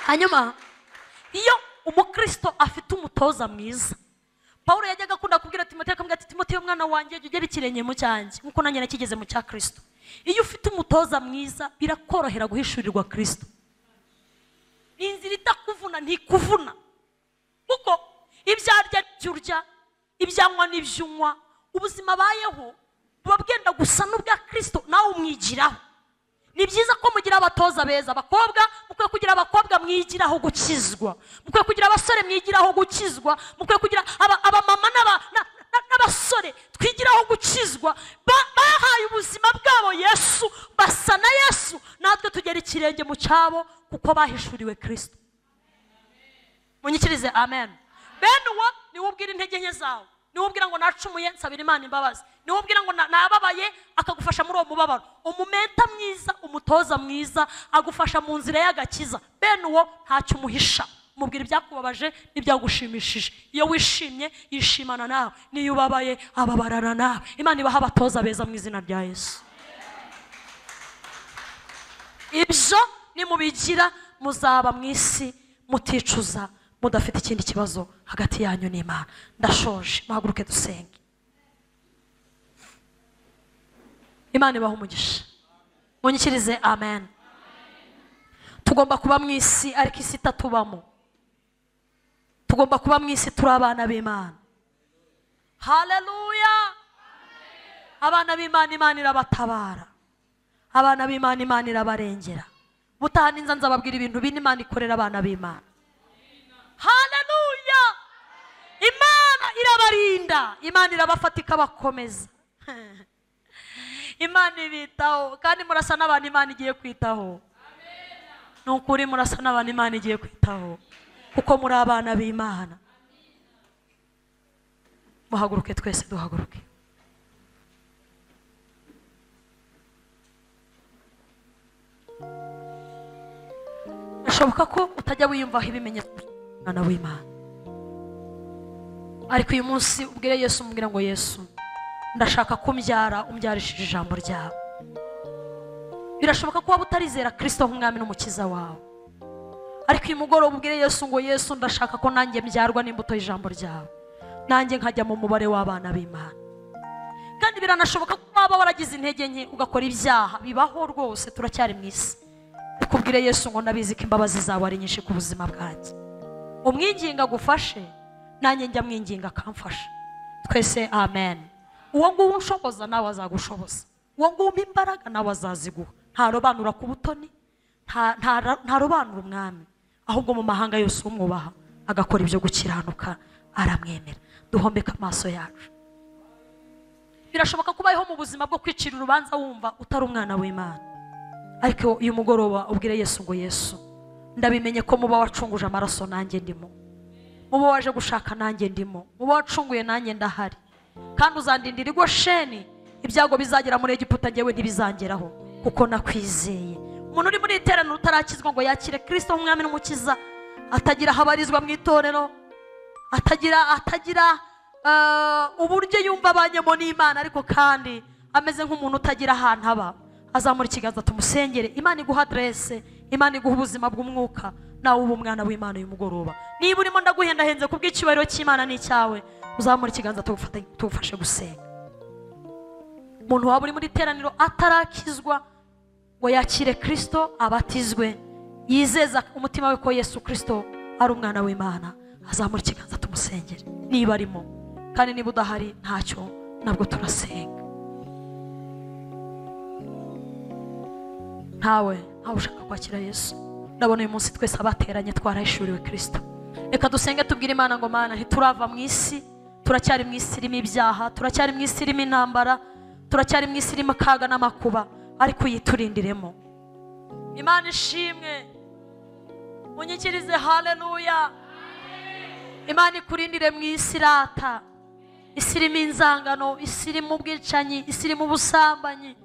Hanyuma iyo umukristo afite umutoza mwiza, Paulo yajyaga akunda kubwira Timoteyo, akamubwira ati Timoteyo mwana wanjye ugera ikirenge mu cyanjye nkuko nanjye nakigeze mu cya Kristo. Iyo ufite umutoza mwiza birakorohera guhishurirwa Kristo. Inzira itakuvuna ntikuvuna. Kuko ibyarya byurya, ibyanywa n'ibyunywa, ubuzima bayeho buba bwenda gusa n'ubwa Kristo, nawe umwigiraho. Ni byiza ko mugira abatoza beza. Abakobwa mukwiye kugira abakobwa mwigiraho gukizwa. Mukwiye kugira abasore mwigiraho gukizwa. Mukwiye kugira abamama n'abasore twigiraho gukizwa. Bahaye ubuzima bwabo Yesu, basa na Yesu, natwe tugera ikirenge mu cyabo kuko bahishuriwe Kristo. Munyikirize amen. Bene uwo niwe ubwira intege nke zawe. Niwe ubwira ngo nacumuye nsabira Imana imbabazi. Niwe ubwira ngo nababaye akagufasha muri uwo mubabaro. Umumenta mwiza, umutoza mwiza agufasha mu nzira y'agakiza. Bene uwo ntacyo umuhisha. Mubwira ibyakubabaje n'ibyagushimishije. Iyo wishimye yishimana nawe, niyo ubabaye ababarana nawe. Imana ibaha abatoza beza mu izina rya Yesu. Ibyo nimubigira muzaba mu isi muticuza, mudafite ikindi kibazo hagati yanyu n'Imana. Ndashoje, muhaguruke dusenge. Imana ibaha umugisha. Munyikirize amen. Tugomba kuba mu isi ariko isi itatubamo. Tugomba kuba mu isi turi abana b'Imana. Haleluya. Abana b'Imana, Imana irabatabara. Abana b'Imana, Imana irabarengera. Butaha ninza nzababwira ibintu bine Imana ikorera abana b'Imana. Haleluya. Imana irabarinda, Imana irabafata ikabakomeza. Imana ibitaho kandi murasa n'abantu Imana igiye kwitaho. Nukuri murasa n'abantu Imana igiye kwitaho kuko muri abana b'Imana. Muhaguruke twese duhaguruke. Bishoboka ko utajya wiyumvaho ibimenyetso by'Umwana w'Imana, ariko uyu munsi ubwire Yesu, umubwira ngo Yesu ndashaka kumbyara, umbyarishije ijambo ryawe. Birashoboka ko waba utarizera Kristo nk'umwami n'umukiza wawe, ariko uyu mugoroba ubwire Yesu ngo Yesu ndashaka ko nanjye mbyarwa n'imbuto y'ijambo ryawe, nanjye nkajya mu mubare w'abana b'Imana. Kandi biranashoboka ko waba waragize intege nke ugakora ibyaha, bibaho rwose, turacyari mu isi. Kubwire Yesu ngo ndabizi ko imbabazi zawe ari nyinshi ku buzima bwanjye. Umwinginga agufashe, nanjye njya mwinginga akamfasha. Twese amen. Uwo nguwo unshoboza nawe azagushoboza. Uwo nguwo umpa imbaraga nawe azaziguha. Ntarobanura ku butoni, ntarobanura umwami, ahubwo mu mahanga yose umwubaha agakora ibyo gukiranuka aramwemera. Duhombeka amaso yacu. birashoboka kubayeho mu buzima bwo kwicira urubanza wumva utari umwana w'Imana, ariko uyu mugoroba ubwire Yesu ngo Yesu, ndabimenye ko muba wacunguje amaraso nanjye ndimo, muba waje gushaka nanjye ndimo, muba wacunguye nanjye ndahari, kandi uzandindira i Gosheni, ibyago bizagera muri Egiputa njyewe ntibizangeraho kuko nakwizeye. Umuntu uri muri iteraniro utarakizwa ngo yakire Kristo nk'umwami n'umukiza, atagira habarizwa mu itorero, atagira uburyo yumva abanyemo n'Imana, ariko kandi ameze nk'umuntu utagira ahantu aba, azamura ikiganza tumusengere. Imana iguha adresse, Imana iguha ubuzima bw'umwuka, nawe uba umwana w'Imana uyu mugoroba. Niba urimo ndaguhendahenze kubw'icyubahiro cy'Imana n'icyawe, uzamura ikiganza tugufashe gusenga. Umuntu waba uri muri iteraniro atarakizwa ngo yakire Kristo, abatizwe, yizeza umutima we ko Yesu Kristo ari umwana w'Imana, azamura ikiganza tumusengere niba arimo, kandi niba udahari ntacyo, nabwo turasenga. ntawe ushaka kwakira Yesu, ndabona uyu munsi twese abateranye twarahishuriwe Kristo. Reka dusenge tubwire Imana ngo Mana, ntiturava mu isi, turacyari mu isi irimo ibyaha, turacyari mu isi irimo intambara, turacyari mu isi irimo akaga n'amakuba, ariko uyiturindiremo. Imana ishimwe, unyikirize. haleluya. Imana ikurindire mu isi irata, isi irimo inzangano, isi irimo ubwicanyi, isi irimo ubusambanyi,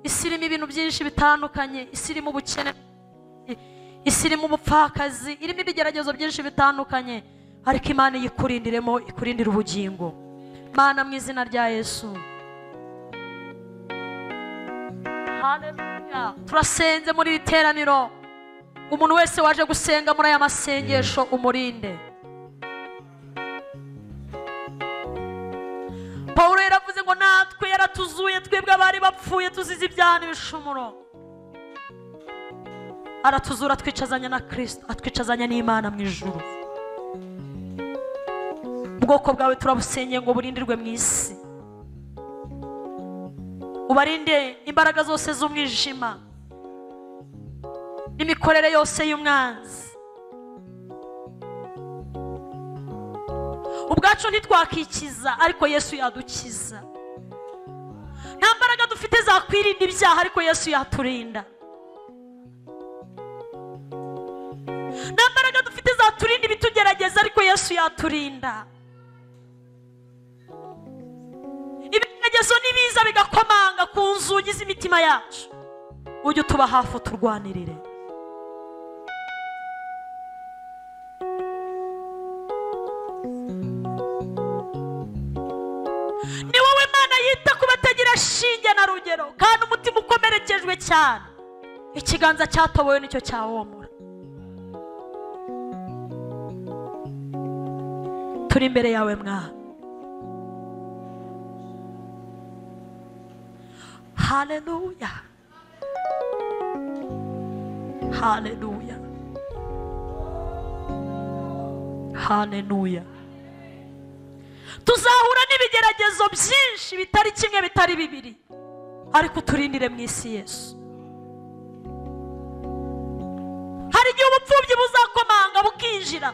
isi irimo ibintu byinshi bitandukanye, isi irimo ubukene, isi irimo ubupfakazi, irimo ibigeragezo byinshi bitandukanye, ariko Imana yikurindiremo, ikurindira ubugingo. Mana, mu izina rya Yesu, haleluya, turasenze muri iri teraniro. Umuntu wese waje gusenga muri aya masengesho umurinde. Pawulo yaravuze ngo natwe yaratuzuye, twebwe abari bapfuye tuzize ibyaha n'ibishumuro, aratuzura twicazanya na Kristo, atwicazanya n'Imana mu ijuru. Ubwoko bwawe turabusengeye ngo burindirwe mu isi, ubarinde imbaraga zose z'umwijima n'imikorere yose y'umwanzi. Ubwacu ntitwakikiza, ariko Yesu yadukiza. Nta mbaraga dufite zakwirinda ibyaha, ariko Yesu yaturinda. Nta mbaraga dufite zaturinda ibitugerageza, ariko Yesu yaturinda. Ibigeragezo nibiza bigakomanga ku nzugi z'imitima yacu, ujye utuba hafi uturwanirire. Ni wowe Mana yita ku batagira shinge na rugero, kandi umutima ukomerekejwe cyane, ikiganza cyatobowe nicyo cyawomora. Turi imbere yawe Mwana. Haleluya, haleluya, haleluya. Tuzahura n'ibigeragezo byinshi bitari kimwe, bitari bibiri, ariko turindire mu isi Yesu. Hari igihe ubupfubyi buzakomanga bukinjira,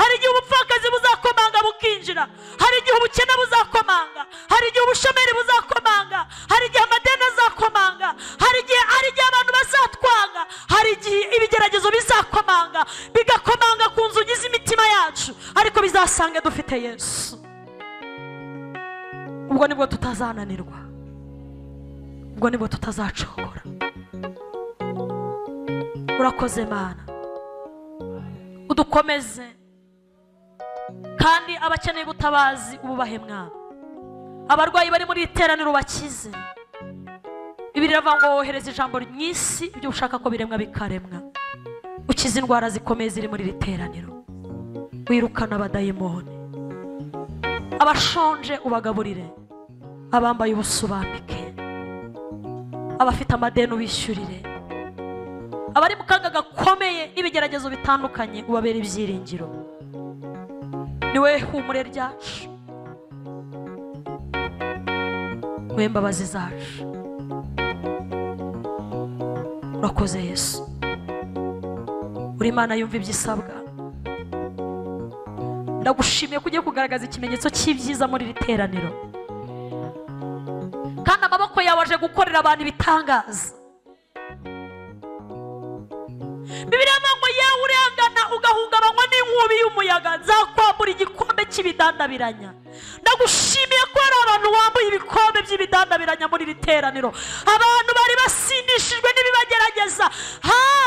hari igihe ubupfakazi buzakomanga bukinjira, hari igihe ubukene buzakomanga, hari igihe ubushomeri buzakomanga, hari igihe amadeni azakomanga, hari igihe abantu bazatwanga, hari igihe ibigeragezo bizakomanga, bigakomanga ku nzugi z'imitima yacu, ariko bizasange dufite Yesu. Ubwo nibwo tutazananirwa, ubwo nibwo tutazacogora. Urakoze Mana, udukomeze, kandi abakeneye ubutabazi ububahe Mwana. Abarwayi bari muri iteraniro bakize. Bibiliya iravuga ngo wohereze ijambo mu isi, ibyo ushaka ko biremwa bikaremwa. Ukize indwara zikomeye ziri muri iri teraniro, wirukana abadayimoni. Abashonje ubagaburire, abambaye ubusa ubambike, abafite amadeni ubishyurire, abari mu kaga gakomeye n'ibigeragezo bitandukanye ubabere ibyiringiro. Niwe humure ryacu, niwe mbabazi zacu. Urakoze Yesu, uri Imana yumva ibyisabwa. Ndagushimiye ko ugiye kugaragaza ikimenyetso cy'ibyiza muri iri teraniro. kandi amaboko yawe aje gukorera abantu ibitangaza. Bibiliya ngo yewe urengana ugahungabanywa n'inkubi y'umuyaga, nzakwambura igikombe cy'ibidandabiranya. Ndagushimiye ko hari abantu wambuye ibikombe by'ibidandabiranya muri iri teraniro. Abantu bari basindishijwe n'ibibagerageza.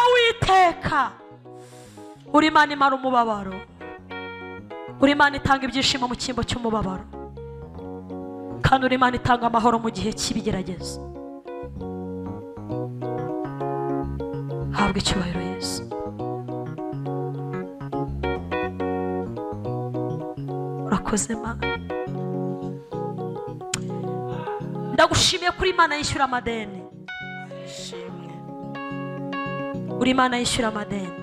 Uwiteka, uri Imana imara umubabaro, uri Imana itanga ibyishimo mu cyimbo cy'umubabaro, kandi uri Imana itanga amahoro mu gihe cy'ibigeragezo. Habwa icyubahiro Yesu. Urakoze Mana. Ndagushimiye kuri Imana yishyura amadeni. Uri Imana yishyura amadeni.